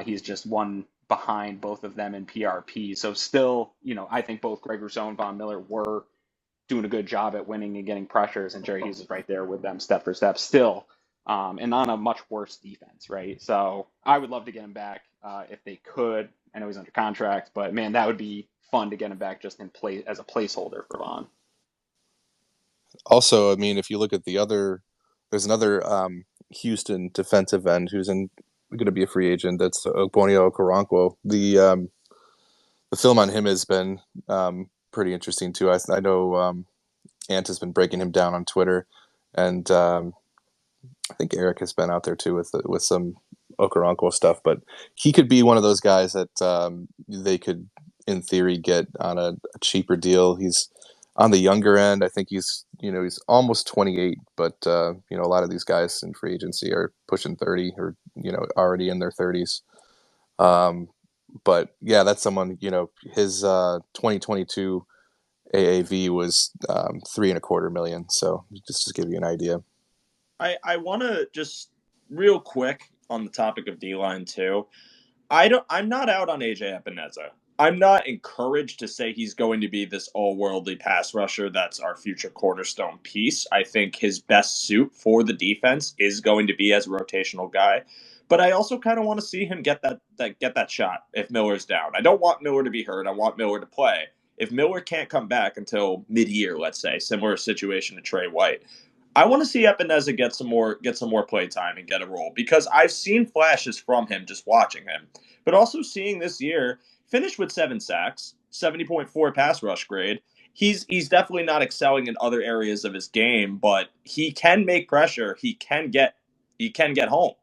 Speaker 1: He's just one behind both of them in PRP. So still, I think both Greg Rousseau and Von Miller were doing a good job at winning and getting pressures, and Jerry Hughes is right there with them step for step still, and on a much worse defense, right? So I would love to get him back if they could. I know he's under contract, but man, that would be fun to get him back just in play as a placeholder for Vaughn.
Speaker 2: Also, I mean, if you look at there's another Houston defensive end who's going to be a free agent. That's Ogbonnia Okoronkwo. The film on him has been pretty interesting too. I know Ant has been breaking him down on Twitter, and I think Eric has been out there too with some Okoronkwo stuff. But he could be one of those guys that they could, in theory, get on a cheaper deal. He's on the younger end. I think he's almost 28, but a lot of these guys in free agency are pushing 30 or already in their 30s. But yeah, that's someone, his 2022 AAV was $3.25 million. So just to give you an idea.
Speaker 3: I want to just real quick on the topic of D-line too. I'm not out on AJ Epinesa. I'm not encouraged to say he's going to be this all-worldly pass rusher that's our future cornerstone piece. I think his best suit for the defense is going to be as a rotational guy. But I also kind of want to see him get that shot if Miller's down. I don't want Miller to be hurt. I want Miller to play. If Miller can't come back until mid-year, let's say, similar situation to Trey White, I want to see Epinesa get some more play time and get a role, because I've seen flashes from him just watching him, but also seeing this year finish with 7 sacks, 70.4 pass rush grade. He's definitely not excelling in other areas of his game, but he can make pressure. He can get home.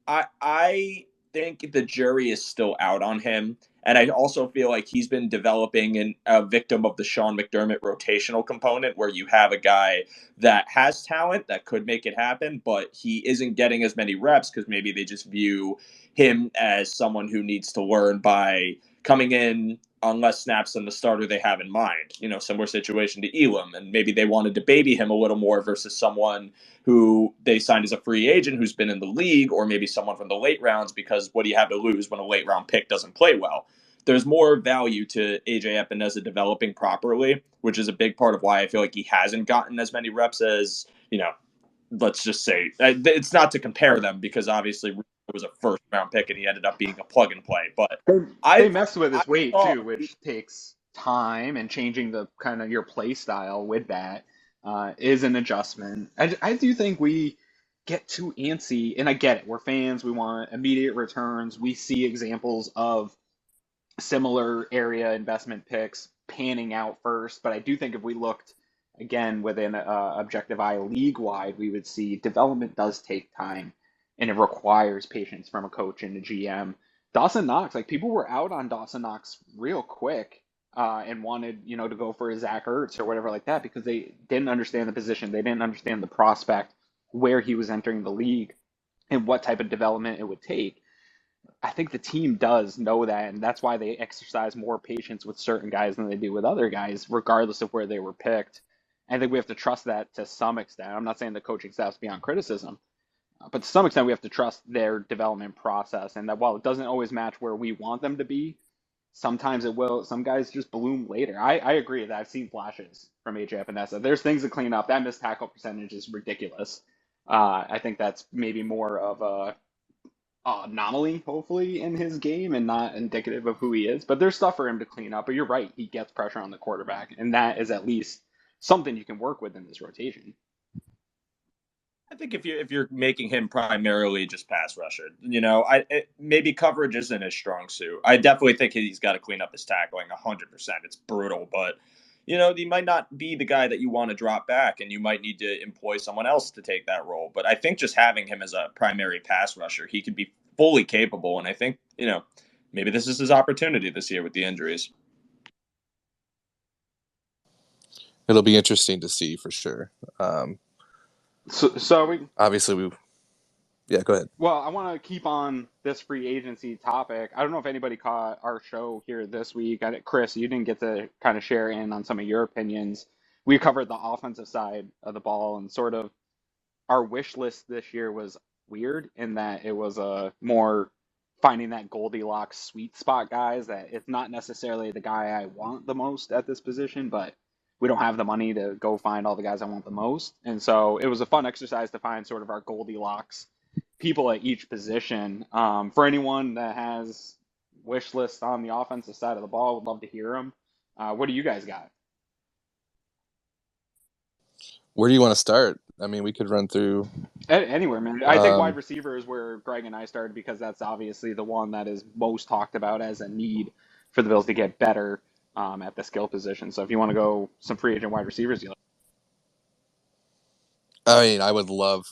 Speaker 3: I think the jury is still out on him. And I also feel like he's been developing a victim of the Sean McDermott rotational component, where you have a guy that has talent that could make it happen, but he isn't getting as many reps because maybe they just view him as someone who needs to learn by coming in on less snaps than the starter they have in mind. Similar situation to Elam, and maybe they wanted to baby him a little more versus someone who they signed as a free agent who's been in the league, or maybe someone from the late rounds, because what do you have to lose when a late round pick doesn't play well? There's more value to AJ Epinesa developing properly, which is a big part of why I feel like he hasn't gotten as many reps as, let's just say. It's not to compare them, because obviously it was a first round pick and he ended up being a plug and play. But
Speaker 1: they messed with his weight too, which takes time and changing the kind of your play style with that. is an adjustment. I do think we get too antsy, and I get it. We're fans. We want immediate returns. We see examples of similar area investment picks panning out first, but I do think if we looked again with an objective eye league wide, we would see development does take time, and it requires patience from a coach and a GM. Dawson Knox, like people were out on Dawson Knox real quick, and wanted to go for a Zach Ertz or whatever like that because they didn't understand the position, they didn't understand the prospect, where he was entering the league, and what type of development it would take. I think the team does know that, and that's why they exercise more patience with certain guys than they do with other guys, regardless of where they were picked. I think we have to trust that to some extent. I'm not saying the coaching staff's beyond criticism, but to some extent, we have to trust their development process, and that while it doesn't always match where we want them to be, sometimes it will. Some guys just bloom later. I agree that I've seen flashes from AJ Epinesa. There's things to clean up. That missed tackle percentage is ridiculous. I think that's maybe more of a anomaly, hopefully, in his game and not indicative of who he is. But there's stuff for him to clean up. But you're right, he gets pressure on the quarterback, and that is at least something you can work with in this rotation.
Speaker 3: I think if you're making him primarily just pass rusher, maybe coverage isn't his strong suit. I definitely think he's got to clean up his tackling 100%. It's brutal, but he might not be the guy that you want to drop back, and you might need to employ someone else to take that role. But I think just having him as a primary pass rusher, he could be fully capable. And I think, maybe this is his opportunity this year with the injuries.
Speaker 2: It'll be interesting to see for sure.
Speaker 1: So we
Speaker 2: obviously go ahead.
Speaker 1: Well, I want to keep on this free agency topic. I don't know if anybody caught our show here this week. Chris, you didn't get to kind of share in on some of your opinions. We covered the offensive side of the ball, and sort of our wish list this year was weird in that it was more finding that Goldilocks sweet spot guys, that it's not necessarily the guy I want the most at this position, but we don't have the money to go find all the guys I want the most. And so it was a fun exercise to find sort of our Goldilocks people at each position. For anyone that has wish lists on the offensive side of the ball, would love to hear them. What do you guys got?
Speaker 2: Where do you want to start? I mean, we could run through
Speaker 1: anywhere, man. I think wide receiver is where Greg and I started because that's obviously the one that is most talked about as a need for the Bills to get better at the skill position. So if you want to go some free agent wide receivers,
Speaker 2: I mean, I would love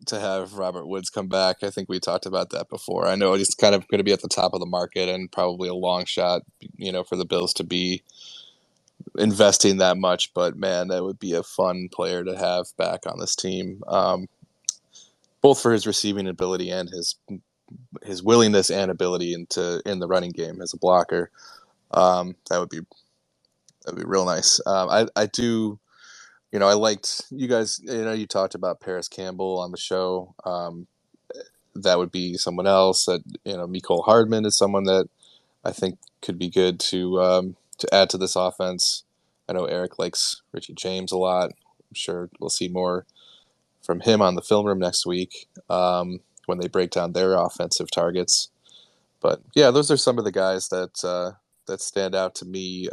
Speaker 2: to have Robert Woods come back. I think we talked about that before. I know he's kind of going to be at the top of the market and probably a long shot, for the Bills to be investing that much. But man, that would be a fun player to have back on this team, both for his receiving ability and his willingness and ability in the running game as a blocker. That'd be real nice. I do. I liked you guys. You talked about Paris Campbell on the show. That would be someone else. That Mecole Hardman is someone that I think could be good to add to this offense. I know Eric likes Richie James a lot. I'm sure we'll see more from him on the film room next week when they break down their offensive targets. But yeah, those are some of the guys that stand out to me.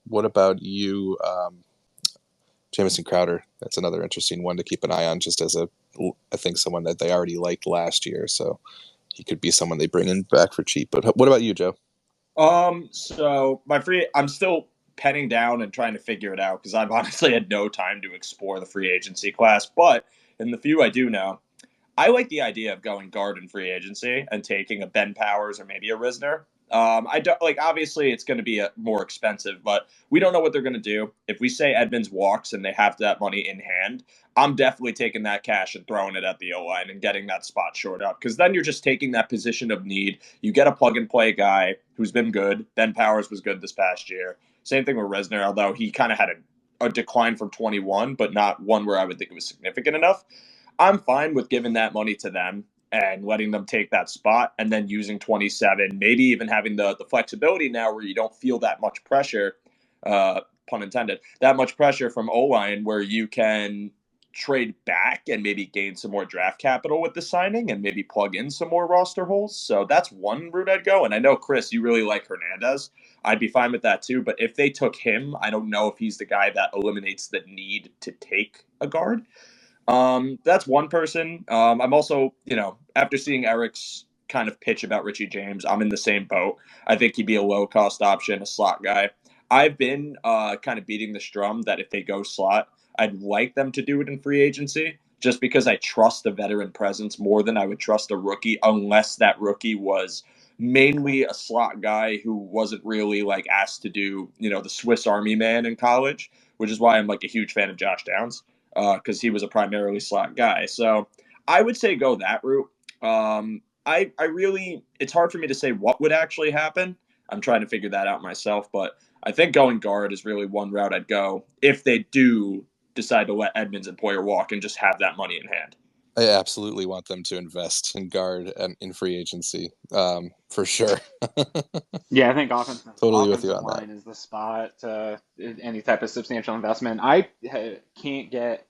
Speaker 2: What about you? Jamison Crowder, that's another interesting one to keep an eye on, just as I think someone that they already liked last year, so he could be someone they bring in back for cheap. But what about you, Joe?
Speaker 3: So I'm still penning down and trying to figure it out because I've honestly had no time to explore the free agency class. But in the few I do know, I like the idea of going guard in free agency and taking a Ben Powers or maybe a Risner. I don't obviously it's going to be more expensive, but we don't know what they're going to do. If we say Edmunds walks and they have that money in hand, I'm definitely taking that cash and throwing it at the O-line and getting that spot shored up, because then you're just taking that position of need. You get a plug and play guy who's been good. Ben Powers was good this past year. Same thing with Risner, although he kind of had a decline from 21, but not one where I would think it was significant enough. I'm fine with giving that money to them and letting them take that spot, and then using 27, maybe even having the flexibility now where you don't feel that much pressure, pun intended, that much pressure from O-line, where you can trade back and maybe gain some more draft capital with the signing and maybe plug in some more roster holes. So that's one route I'd go. And I know, Chris, you really like Hernandez. I'd be fine with that too. But if they took him, I don't know if he's the guy that eliminates the need to take a guard. That's one person. I'm also, after seeing Eric's kind of pitch about Richie James, I'm in the same boat. I think he'd be a low-cost option, a slot guy. I've been kind of beating the drum that if they go slot, I'd like them to do it in free agency just because I trust the veteran presence more than I would trust a rookie unless that rookie was mainly a slot guy who wasn't really like asked to do, the Swiss Army man in college, which is why I'm like a huge fan of Josh Downs because he was a primarily slot guy. So I would say go that route. I really, it's hard for me to say what would actually happen. I'm trying to figure that out myself, but I think going guard is really one route I'd go if they do decide to let Edmunds and Poyer walk and just have that money in hand.
Speaker 2: I absolutely want them to invest in guard and in free agency, for sure.
Speaker 1: Yeah, I think offensive
Speaker 2: with you on
Speaker 1: line
Speaker 2: that.
Speaker 1: is the spot any type of substantial investment. I can't get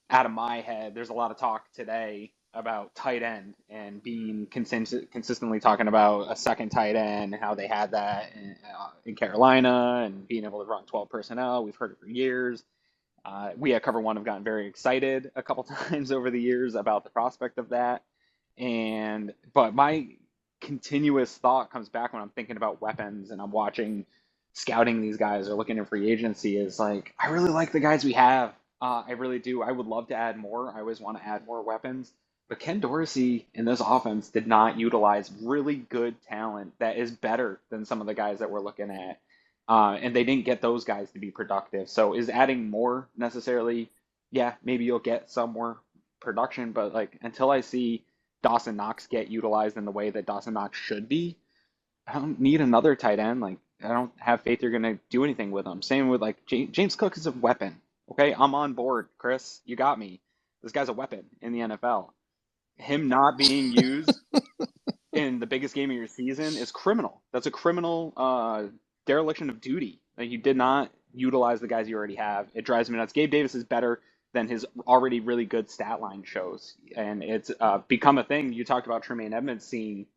Speaker 1: out of my head. There's a lot of talk today about tight end and being consistently talking about a second tight end and how they had that in Carolina and being able to run 12 personnel. We've heard it for years. We at Cover One have gotten very excited a couple times over the years about the prospect of that. But my continuous thought comes back when I'm thinking about weapons and I'm watching scouting these guys or looking in free agency is like, I really like the guys we have. I really do. I would love to add more. I always want to add more weapons. But Ken Dorsey in this offense did not utilize really good talent that is better than some of the guys that we're looking at. And they didn't get those guys to be productive. So is adding more necessarily? Yeah, maybe you'll get some more production, but like until I see Dawson Knox get utilized in the way that Dawson Knox should be, I don't need another tight end. Like I don't have faith you're gonna do anything with him. Same with like James Cook is a weapon. Okay, I'm on board, Chris. You got me. This guy's a weapon in the NFL. Him not being used in the biggest game of your season is criminal. That's a criminal dereliction of duty. Like you did not utilize the guys you already have. It drives me nuts. Gabe Davis is better than his already really good stat line shows, and it's become a thing. You talked about Tremaine Edmunds seeing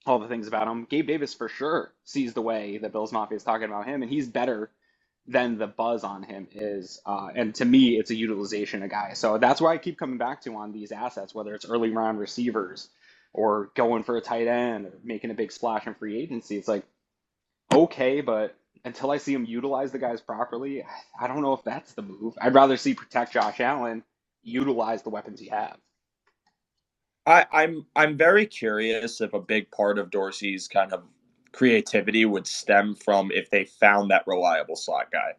Speaker 1: all the things about him. Gabe Davis for sure sees the way that Bills Mafia is talking about him, and he's better than the buzz on him is. And to me, it's a utilization of guy. So that's why I keep coming back to on these assets, whether it's early round receivers or going for a tight end or making a big splash in free agency. It's like, okay, but until I see him utilize the guys properly, I don't know if that's the move. I'd rather see protect Josh Allen, utilize the weapons he have.
Speaker 3: I'm very curious if a big part of Dorsey's kind of creativity would stem from if they found that reliable slot guy.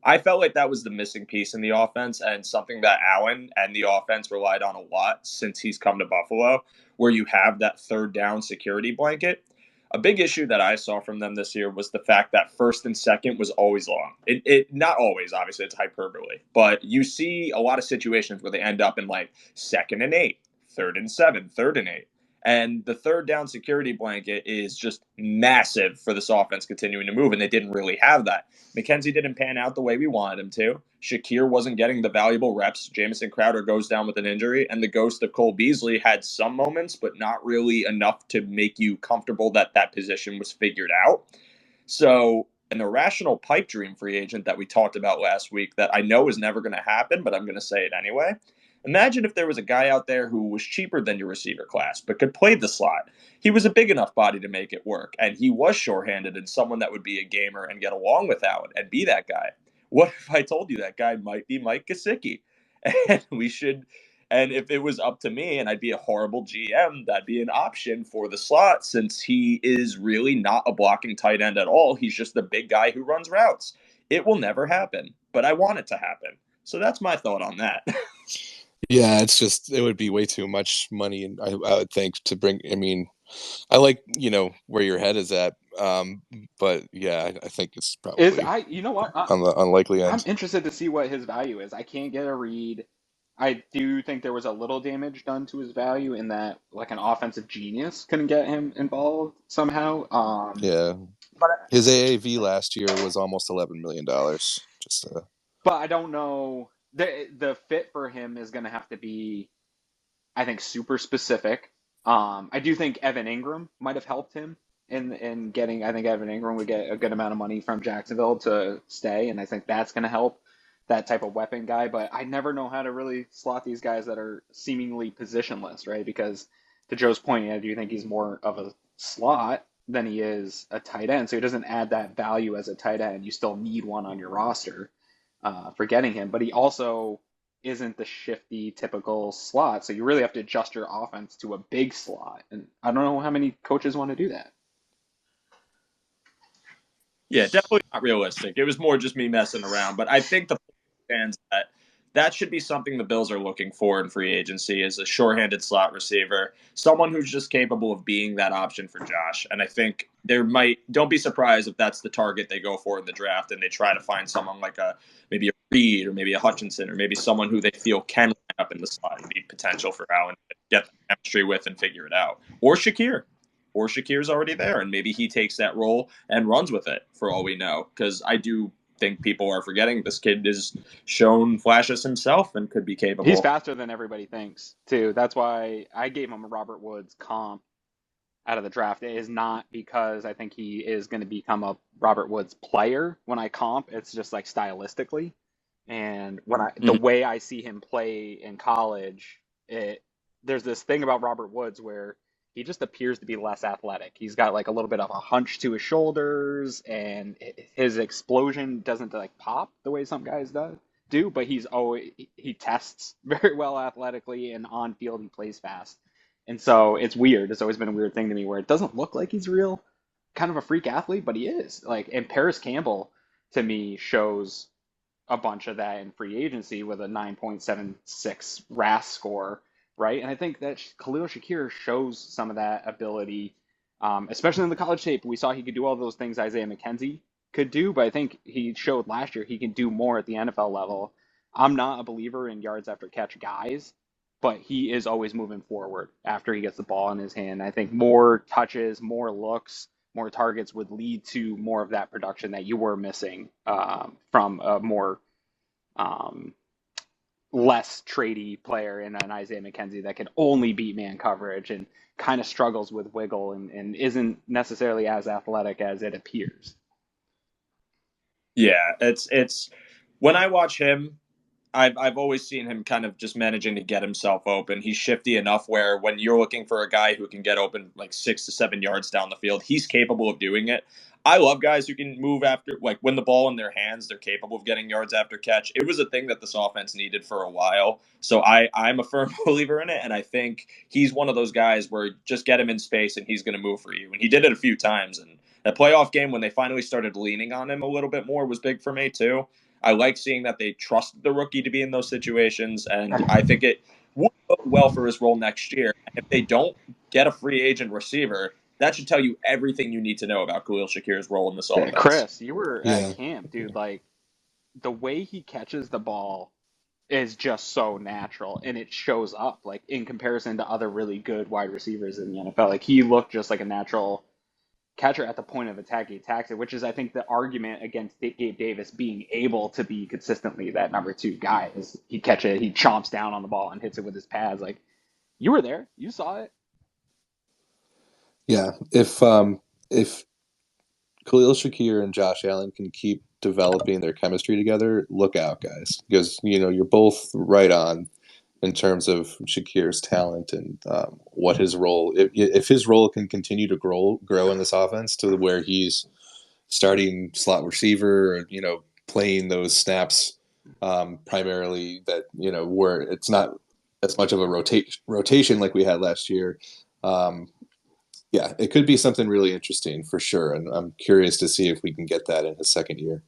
Speaker 3: I felt like that was the missing piece in the offense and something that Allen and the offense relied on a lot since he's come to Buffalo, where you have that third down security blanket. A big issue that I saw from them this year was the fact that first and second was always long. It not always, obviously, it's hyperbole, but you see a lot of situations where they end up in like 2nd and 8, 3rd and 7, 3rd and 8. And the third down security blanket is just massive for this offense continuing to move, and they didn't really have that. McKenzie didn't pan out the way we wanted him to. Shakir wasn't getting the valuable reps. Jamison Crowder goes down with an injury, and the ghost of Cole Beasley had some moments, but not really enough to make you comfortable that that position was figured out. So an irrational pipe dream free agent that we talked about last week that I know is never going to happen, but I'm going to say it anyway. Imagine if there was a guy out there who was cheaper than your receiver class, but could play the slot. He was a big enough body to make it work, and he was shorthanded and someone that would be a gamer and get along with Allen and be that guy. What if I told you that guy might be Mike Gesicki? And if it was up to me and I'd be a horrible GM, that'd be an option for the slot since he is really not a blocking tight end at all. He's just the big guy who runs routes. It will never happen, but I want it to happen. So that's my thought on that.
Speaker 2: Yeah, it's just, it would be way too much money, and I would think to bring, I mean, I like, where your head is at, but yeah, I think it's probably
Speaker 1: You know what?
Speaker 2: on the unlikely
Speaker 1: I'm
Speaker 2: end.
Speaker 1: interested to see what his value is. I can't get a read. I do think there was a little damage done to his value in that, like an offensive genius couldn't get him involved somehow.
Speaker 2: Yeah,
Speaker 1: But
Speaker 2: his AAV last year was almost $11 million. Just
Speaker 1: but I don't know. the fit for him is going to have to be, I think, super specific. I do think Evan Ingram might have helped him in getting. I think Evan Ingram would get a good amount of money from Jacksonville to stay, and I think that's going to help that type of weapon guy. But I never know how to really slot these guys that are seemingly positionless, right? Because to Joe's point, I do think he's more of a slot than he is a tight end, so he doesn't add that value as a tight end. You still need one on your roster for getting him, but he also isn't the shifty typical slot. So you really have to adjust your offense to a big slot. And I don't know how many coaches want to do that.
Speaker 3: Yeah, definitely not realistic. It was more just me messing around. But I think the fans that should be something the Bills are looking for in free agency is a shorthanded slot receiver, someone who's just capable of being that option for Josh. And I think don't be surprised if that's the target they go for in the draft and they try to find someone like maybe a Reed or maybe a Hutchinson or maybe someone who they feel can line up in the slot and be potential for Allen to get the chemistry with and figure it out. Or Shakir. Or Shakir's already there, and maybe he takes that role and runs with it for all we know. Because I do think people are forgetting this kid is shown flashes himself and could be capable.
Speaker 1: He's faster than everybody thinks, too. That's why I gave him a Robert Woods comp out of the draft. It is not because I think he is going to become a Robert Woods player when I comp. It's just like stylistically. And the way I see him play in college, there's this thing about Robert Woods where he just appears to be less athletic. He's got like a little bit of a hunch to his shoulders, and his explosion doesn't like pop the way some guys do. But he tests very well athletically, and on field he plays fast. And so it's weird. It's always been a weird thing to me where it doesn't look like he's real, kind of a freak athlete, but he is. Like, and Paris Campbell to me shows a bunch of that in free agency with a 9.76 RAS score, right? And I think that Khalil Shakir shows some of that ability, especially in the college tape. We saw he could do all those things Isaiah McKenzie could do, but I think he showed last year he can do more at the NFL level. I'm not a believer in yards after catch guys, but he is always moving forward after he gets the ball in his hand. I think more touches, more looks, more targets would lead to more of that production that you were missing from a more less tradey player in an Isaiah McKenzie that can only beat man coverage and kind of struggles with wiggle and isn't necessarily as athletic as it appears.
Speaker 3: Yeah, it's when I watch him, I've always seen him kind of just managing to get himself open. He's shifty enough where when you're looking for a guy who can get open like 6 to 7 yards down the field, he's capable of doing it. I love guys who can move after, like when the ball in their hands, they're capable of getting yards after catch. It was a thing that this offense needed for a while. So I'm a firm believer in it. And I think he's one of those guys where just get him in space and he's going to move for you. And he did it a few times. And that playoff game when they finally started leaning on him a little bit more was big for me too. I like seeing that they trusted the rookie to be in those situations, and I think it would go well for his role next year. And if they don't get a free agent receiver, that should tell you everything you need to know about Khalil Shakir's role in this offense.
Speaker 1: Chris, you were at camp, dude. Like, the way he catches the ball is just so natural, and it shows up, like, in comparison to other really good wide receivers in the NFL. Like, he looked just like a natural catcher at the point of attack. He attacks it, which is, I think, the argument against Gabe Davis being able to be consistently that number 2 guy. Is he catch it, he chomps down on the ball and hits it with his pads. Like, you were there, you saw it.
Speaker 2: Yeah, if Khalil Shakir and Josh Allen can keep developing their chemistry together, look out, guys, because you're both right on in terms of Shakir's talent and what his role. If his role can continue to grow in this offense to where he's starting slot receiver, or, playing those snaps primarily that where it's not as much of a rotation like we had last year. Yeah, it could be something really interesting for sure, and I'm curious to see if we can get that in his second year.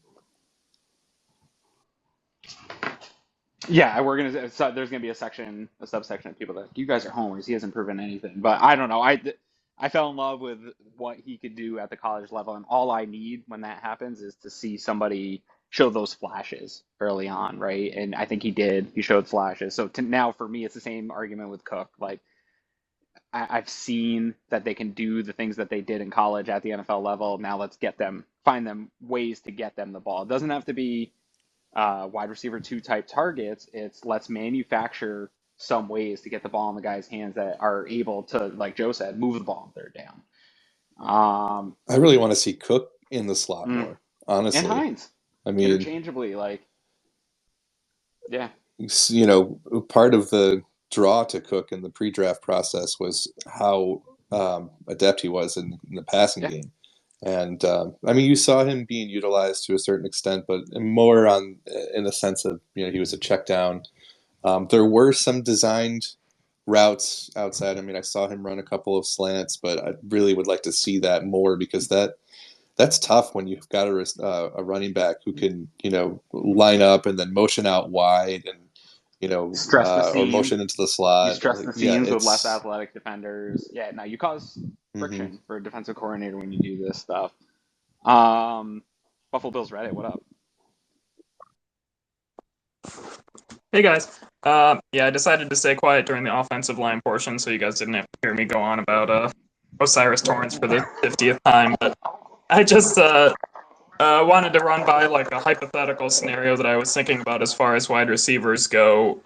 Speaker 1: Yeah, there's gonna be a subsection of people that you guys are homers. He hasn't proven anything, but I don't know. I fell in love with what he could do at the college level, and all I need when that happens is to see somebody show those flashes early on, right? And I think he did. He showed flashes. So now for me, it's the same argument with Cook. Like, I've seen that they can do the things that they did in college at the NFL level. Now let's find them ways to get them the ball. It doesn't have to be wide receiver 2 type targets. It's let's manufacture some ways to get the ball in the guy's hands that are able to, like Joe said, move the ball on third down.
Speaker 2: I really want to see Cook in the slot more, honestly.
Speaker 1: And Hines.
Speaker 2: I mean,
Speaker 1: interchangeably, yeah.
Speaker 2: Part of the draw to Cook in the pre-draft process was how adept he was in the passing game. And you saw him being utilized to a certain extent, but more in the sense of, he was a check down. There were some designed routes outside. I saw him run a couple of slants, but I really would like to see that more, because that's tough when you've got a running back who can, line up and then motion out wide and,
Speaker 1: stress the seam,
Speaker 2: or motion into the slot.
Speaker 1: You stress the seams with less athletic defenders. Yeah, now you cause friction for a defensive coordinator when you do this stuff. Buffalo Bills Reddit, what up?
Speaker 5: Hey guys. I decided to stay quiet during the offensive line portion, so you guys didn't have to hear me go on about Osiris Torrance for the 50th time. But I just wanted to run by a hypothetical scenario that I was thinking about as far as wide receivers go,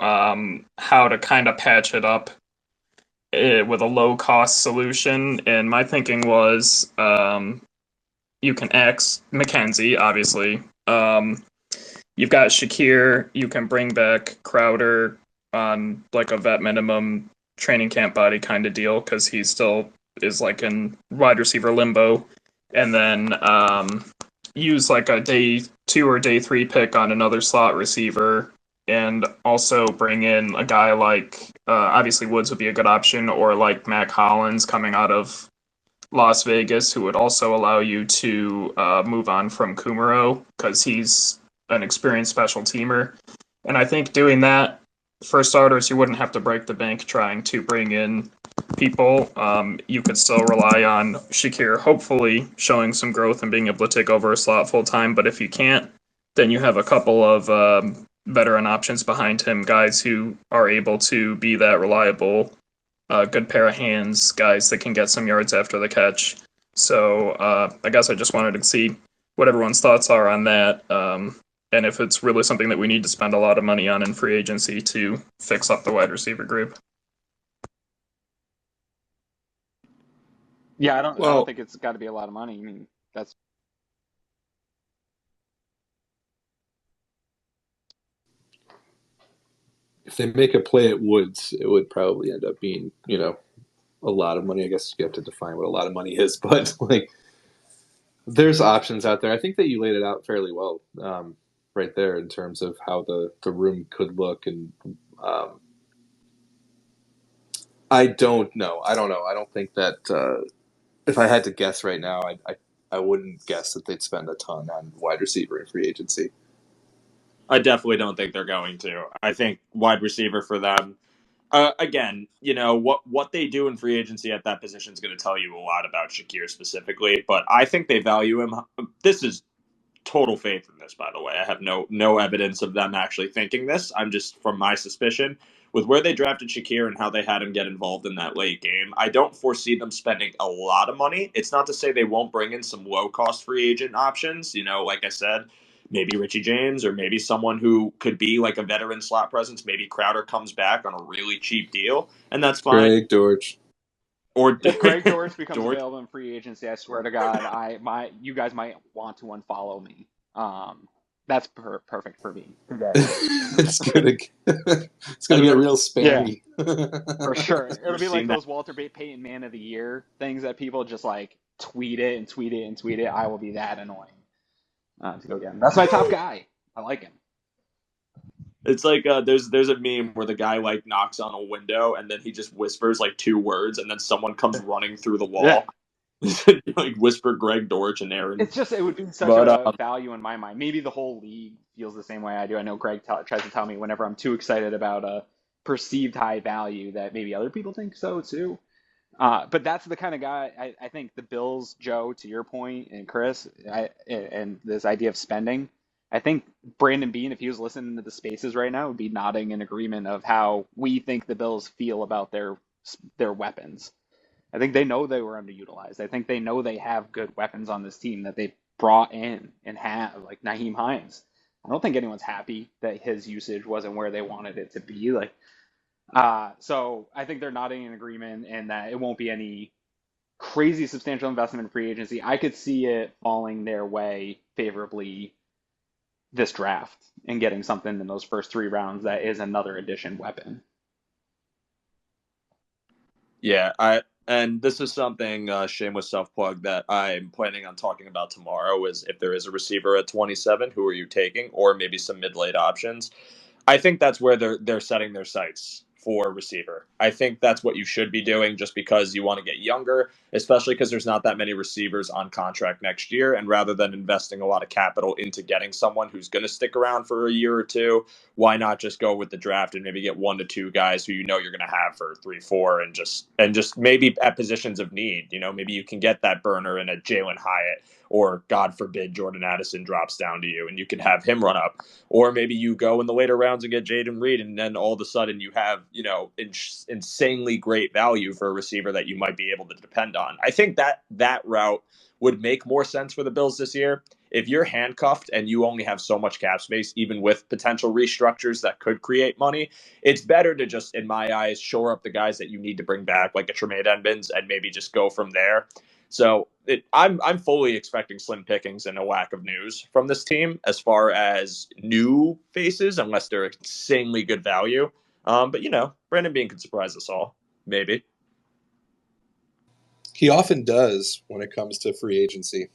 Speaker 5: how to kind of patch it up with a low-cost solution. And my thinking was you can X McKenzie, obviously. You've got Shakir. You can bring back Crowder on a vet minimum training camp body kind of deal, because he still is in wide receiver limbo. And then use a day 2 or day 3 pick on another slot receiver, and also bring in a guy obviously Woods would be a good option, or Mac Hollins coming out of Las Vegas, who would also allow you to move on from Kumaro, because he's an experienced special teamer. And I think doing that for starters, you wouldn't have to break the bank trying to bring in people. You could still rely on Shakir hopefully showing some growth and being able to take over a slot full time. But if you can't, then you have a couple of veteran options behind him, guys who are able to be that reliable, good pair of hands, guys that can get some yards after the catch. So I guess I just wanted to see what everyone's thoughts are on that. And if it's really something that we need to spend a lot of money on in free agency to fix up the wide receiver group.
Speaker 1: Yeah, I don't think it's got to be a lot of money. That's
Speaker 2: if they make a play at Woods, it would probably end up being, a lot of money. I guess you have to define what a lot of money is, but there's options out there. I think that you laid it out fairly well right there in terms of how the room could look. And I don't know. I don't think that if I had to guess right now, I wouldn't guess that they'd spend a ton on wide receiver in free agency.
Speaker 3: I definitely don't think they're going to. I think wide receiver for them, again, what they do in free agency at that position is going to tell you a lot about Shakir specifically. But I think they value him. This is total faith in this, by the way. I have no evidence of them actually thinking this. I'm just from my suspicion. With where they drafted Shakir and how they had him get involved in that late game, I don't foresee them spending a lot of money. It's not to say they won't bring in some low-cost free agent options. Like I said, maybe Richie James, or maybe someone who could be a veteran slot presence. Maybe Crowder comes back on a really cheap deal, and that's fine.
Speaker 2: Greg Dortch.
Speaker 1: Or if Greg Dortch becomes available in free agency, I swear to God, you guys might want to unfollow me. That's perfect for me.
Speaker 2: It's gonna get real spammy.
Speaker 1: Yeah, for sure. It'll be like those Walter Payton Man of the Year things that people just tweet it and tweet it and tweet it. I will be that annoying to go get him. That's my top guy. I like him.
Speaker 3: It's there's a meme where the guy knocks on a window and then he just whispers 2 words and then someone comes running through the wall. Yeah. Whisper Greg Dortch and Aaron.
Speaker 1: It's just, it would be such a value in my mind. Maybe the whole league feels the same way I do. I know Greg tries to tell me whenever I'm too excited about a perceived high value that maybe other people think so too. But that's the kind of guy I think the Bills, Joe, to your point, and Chris, and this idea of spending, I think Brandon Beane, if he was listening to the spaces right now, would be nodding in agreement of how we think the Bills feel about their weapons. I think they know they were underutilized. I think they know they have good weapons on this team that they brought in and have, like Nyheim Hines. I don't think anyone's happy that his usage wasn't where they wanted it to be. So I think they're nodding in agreement, and that it won't be any crazy substantial investment in free agency. I could see it falling their way favorably this draft and getting something in those first 3 rounds that is another addition weapon.
Speaker 3: Yeah, and this is something, shameless self-plug, that I'm planning on talking about tomorrow, is if there is a receiver at 27, who are you taking? Or maybe some mid-late options. I think that's where they're setting their sights for receiver. I think that's what you should be doing, just because you want to get younger, especially because there's not that many receivers on contract next year. And rather than investing a lot of capital into getting someone who's going to stick around for a year or two, why not just go with the draft and maybe get 1 to 2 guys who you know you're going to have for 3, 4, and just maybe at positions of need. Maybe you can get that burner in a Jalen Hyatt, or God forbid Jordan Addison drops down to you and you can have him run up. Or maybe you go in the later rounds and get Jaden Reed, and then all of a sudden you have, insanely great value for a receiver that you might be able to depend on. I think that route would make more sense for the Bills this year. If you're handcuffed and you only have so much cap space, even with potential restructures that could create money, it's better to just, in my eyes, shore up the guys that you need to bring back, like a Tremaine Edmunds, and maybe just go from there. So I'm fully expecting slim pickings and a lack of news from this team as far as new faces, unless they're insanely good value. But Brandon Beane could surprise us all, maybe.
Speaker 2: He often does when it comes to free agency.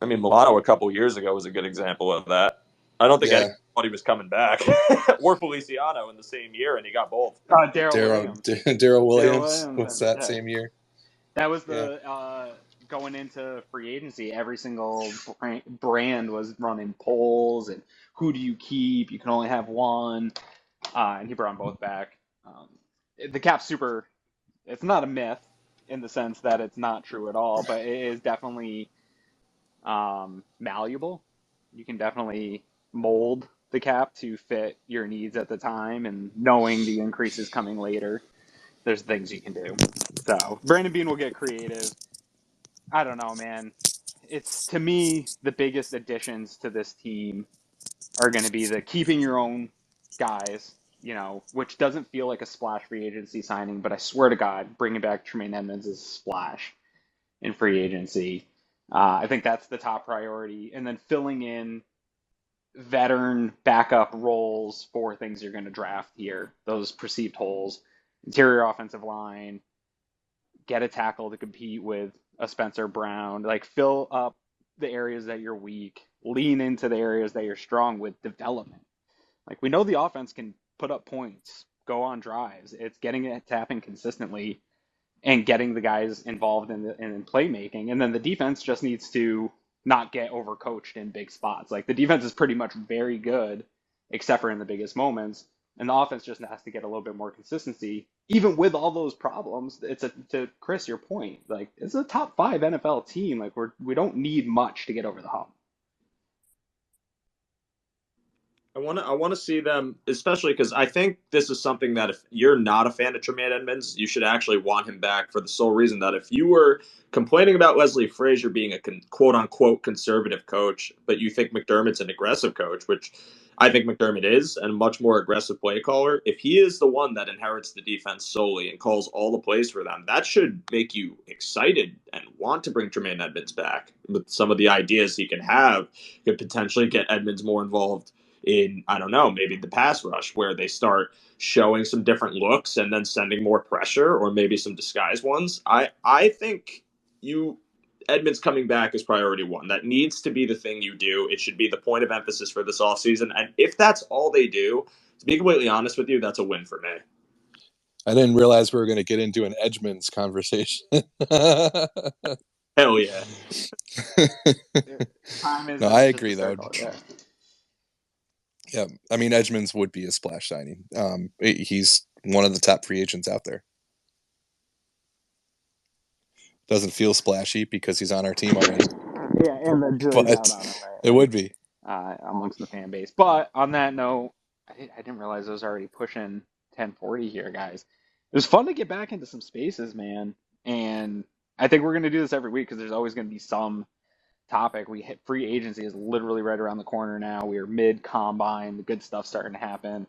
Speaker 3: I mean, Milano a couple years ago was a good example of that. I don't think anyone thought he was coming back. Or Feliciano in the same year, and he got both.
Speaker 2: Daryl Williams was that same year.
Speaker 1: That was the going into free agency. Every single brand was running polls and who do you keep? You can only have one, and he brought them both back. The cap's super. It's not a myth in the sense that it's not true at all, but it is definitely malleable. You can definitely mold the cap to fit your needs at the time, and knowing the increases coming later, there's things you can do. So Brandon Beane will get creative. I don't know, man. It's, to me, the biggest additions to this team are going to be the keeping your own guys, which doesn't feel like a splash free agency signing, but I swear to God, bringing back Tremaine Edmunds is a splash in free agency. I think that's the top priority. And then filling in veteran backup roles for things you're going to draft here, those perceived holes, interior offensive line, get a tackle to compete with a Spencer Brown, fill up the areas that you're weak, lean into the areas that you're strong with development. We know the offense can put up points, go on drives. It's getting it to happen consistently and getting the guys involved in playmaking. And then the defense just needs to not get overcoached in big spots. The defense is pretty much very good, except for in the biggest moments. And the offense just has to get a little bit more consistency. Even with all those problems, to Chris, your point, it's a top 5 NFL team. We don't need much to get over the hump.
Speaker 3: I want to see them, especially because I think this is something that if you're not a fan of Tremaine Edmunds, you should actually want him back for the sole reason that if you were complaining about Leslie Frazier being a quote-unquote conservative coach, but you think McDermott's an aggressive coach, which I think McDermott is, and a much more aggressive play caller, if he is the one that inherits the defense solely and calls all the plays for them, that should make you excited and want to bring Tremaine Edmunds back. With some of the ideas he can have, could potentially get Edmunds more involved in, I don't know, maybe the pass rush, where they start showing some different looks and then sending more pressure, or maybe some disguised ones. I think Edmunds coming back is priority 1. That needs to be the thing you do. It should be the point of emphasis for this offseason. And if that's all they do, to be completely honest with you, that's a win for me.
Speaker 2: I didn't realize we were going to get into an Edmunds conversation.
Speaker 3: Hell yeah.
Speaker 2: No, I agree, though. Yeah, I mean, Edmunds would be a splash signing. He's one of the top free agents out there. Doesn't feel splashy because he's on our team already.
Speaker 1: Yeah, and the jury's out on it, right?
Speaker 2: It would be.
Speaker 1: Amongst the fan base. But on that note, I didn't realize I was already pushing 10:40 here, guys. It was fun to get back into some spaces, man. And I think we're going to do this every week because there's always going to be some topic, free agency is literally right around the corner now. We are mid combine. The good stuff's starting to happen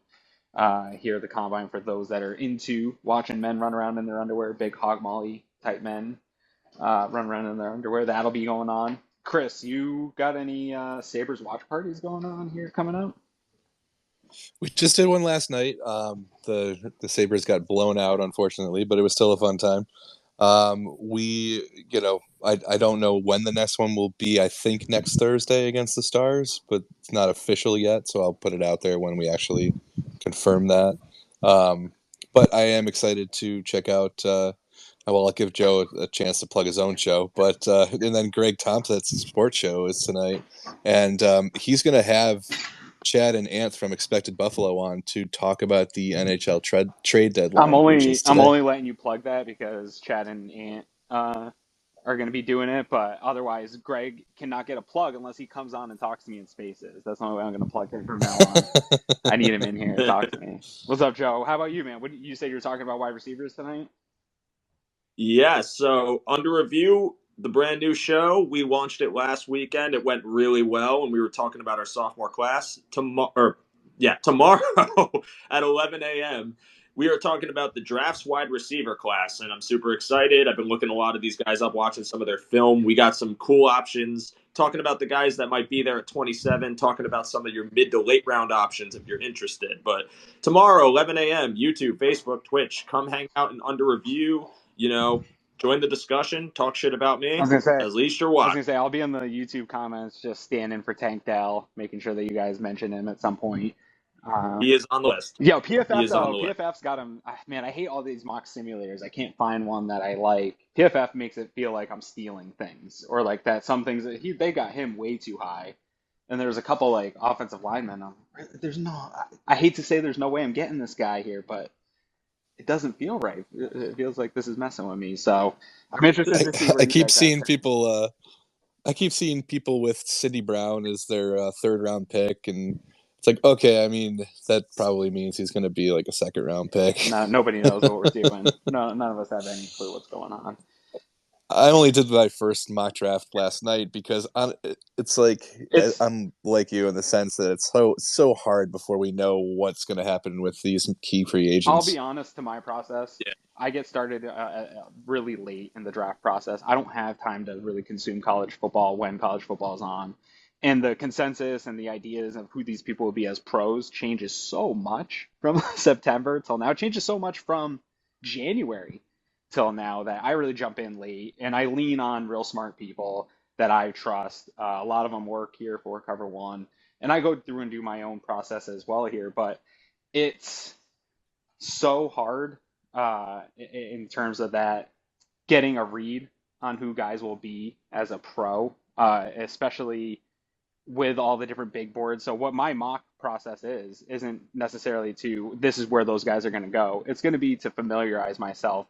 Speaker 1: here at the combine for those that are into watching men run around in their underwear, big hog molly type men run around in their underwear. That'll be going on. Chris, you got any Sabres watch parties going on here coming up?
Speaker 2: We just did one last night. The Sabres got blown out, unfortunately, but it was still a fun time. I don't know when the next one will be. I think next Thursday against the Stars, but it's not official yet, so I'll put it out there when we actually confirm that. But I am excited to check out. I'll give Joe a chance to plug his own show, but and then Greg Thompson's sports show is tonight, and he's going to have Chad and Ant from Expected Buffalo on to talk about the NHL trade deadline.
Speaker 1: I'm only letting you plug that because Chad and Ant are going to be doing it, but otherwise Greg cannot get a plug unless he comes on and talks to me in Spaces. That's the only way I'm going to plug him from now on. I need him in here to talk to me. What's up, Joe? How about you, man? What you say you're talking about wide receivers tonight?
Speaker 3: Yeah, so Under Review, the brand new show, we launched it last weekend. It went really well, and we were talking about our sophomore class. Tomorrow at 11 a.m., we are talking about the draft's wide receiver class, and I'm super excited. I've been looking a lot of these guys up, watching some of their film. We got some cool options, talking about the guys that might be there at 27, talking about some of your mid to late round options if you're interested. But tomorrow, 11 a.m., YouTube, Facebook, Twitch, come hang out in Under Review. Join the discussion, talk shit about me.
Speaker 1: I was gonna say,
Speaker 3: at least you're watching.
Speaker 1: I'll be in the YouTube comments just standing for Tank Dell, making sure that you guys mention him at some point.
Speaker 3: He is on the list.
Speaker 1: Yo, PFF
Speaker 3: He is on
Speaker 1: though,
Speaker 3: the list.
Speaker 1: PFF's got him. Man, I hate all these mock simulators. I can't find one that I like. PFF makes it feel like I'm stealing things, or like that some things that they got him way too high. And there's a couple like offensive linemen. I hate to say there's no way I'm getting this guy here, but it doesn't feel right. It feels like this is messing with me. So I'm interested to see where
Speaker 2: I
Speaker 1: you
Speaker 2: keep
Speaker 1: guys
Speaker 2: seeing
Speaker 1: at.
Speaker 2: people. I keep seeing people with Sidney Brown as their third round pick, and it's like, okay, I mean that probably means he's going to be like a second round pick.
Speaker 1: No, nobody knows what we're doing. No, none of us have any clue what's going on.
Speaker 2: I only did my first mock draft last night because it's like I'm like you in the sense that it's so hard before we know what's going to happen with these key free agents.
Speaker 1: I'll be honest, to my process,
Speaker 3: Yeah.
Speaker 1: I get started really late in the draft process. I don't have time to really consume college football when college football is on. And the consensus and the ideas of who these people will be as pros changes so much from September till now. It changes so much from January till now that I really jump in late and I lean on real smart people that I trust. A lot of them work here for Cover One, and I go through and do my own process as well here. But it's so hard in terms of that getting a read on who guys will be as a pro, especially with all the different big boards. So what my mock process isn't necessarily this is where those guys are going to go. It's going to be to familiarize myself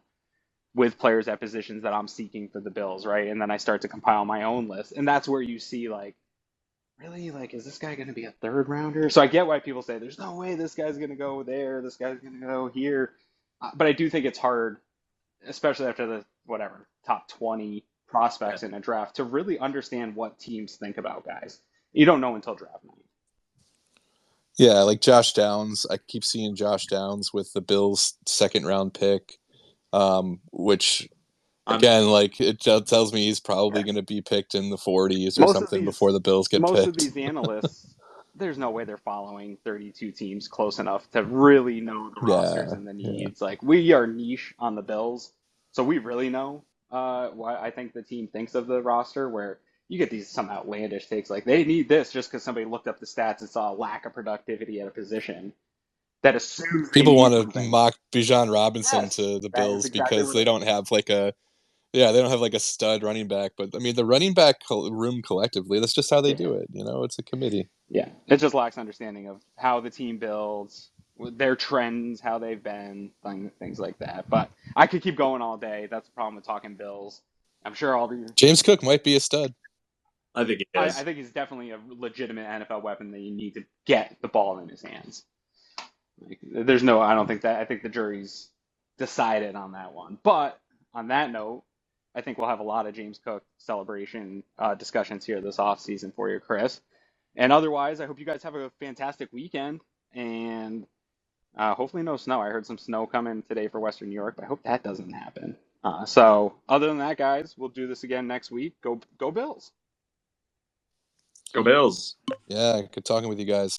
Speaker 1: with players at positions that I'm seeking for the Bills, right? And then I start to compile my own list. And that's where you see really, is this guy going to be a third rounder? So I get why people say there's no way this guy's going to go there, this guy's going to go here. But I do think it's hard, especially after the top 20 prospects in a draft, to really understand what teams think about guys. You don't know until draft night.
Speaker 2: Yeah, like Josh Downs. I keep seeing Josh Downs with the Bills' second round pick, which again, it tells me he's probably going to be picked in the 40s or something before the Bills get picked.
Speaker 1: Most of these analysts, there's no way they're following 32 teams close enough to really know the rosters and the needs. Like, we are niche on the Bills, so we really know what I think the team thinks of the roster, where you get these some outlandish takes, like they need this just because somebody looked up the stats and saw a lack of productivity at a position. That assumes
Speaker 2: people want to mock Bijan Robinson to the Bills because they don't have they don't have a stud running back. But I mean, the running back room collectively, that's just how they do it. It's a committee.
Speaker 1: Yeah, it just lacks understanding of how the team builds, their trends, how they've been, things like that. But I could keep going all day. That's the problem with talking Bills. I'm sure all these.
Speaker 2: James Cook might be a stud.
Speaker 3: I think he is.
Speaker 1: I think he's definitely a legitimate NFL weapon that you need to get the ball in his hands. I don't think that. I think the jury's decided on that one. But on that note, I think we'll have a lot of James Cook celebration discussions here this offseason for you, Chris. And otherwise, I hope you guys have a fantastic weekend, and hopefully no snow. I heard some snow coming today for Western New York, but I hope that doesn't happen. So other than that, guys, we'll do this again next week. Go Bills.
Speaker 3: Go Bills.
Speaker 2: Yeah, good talking with you guys.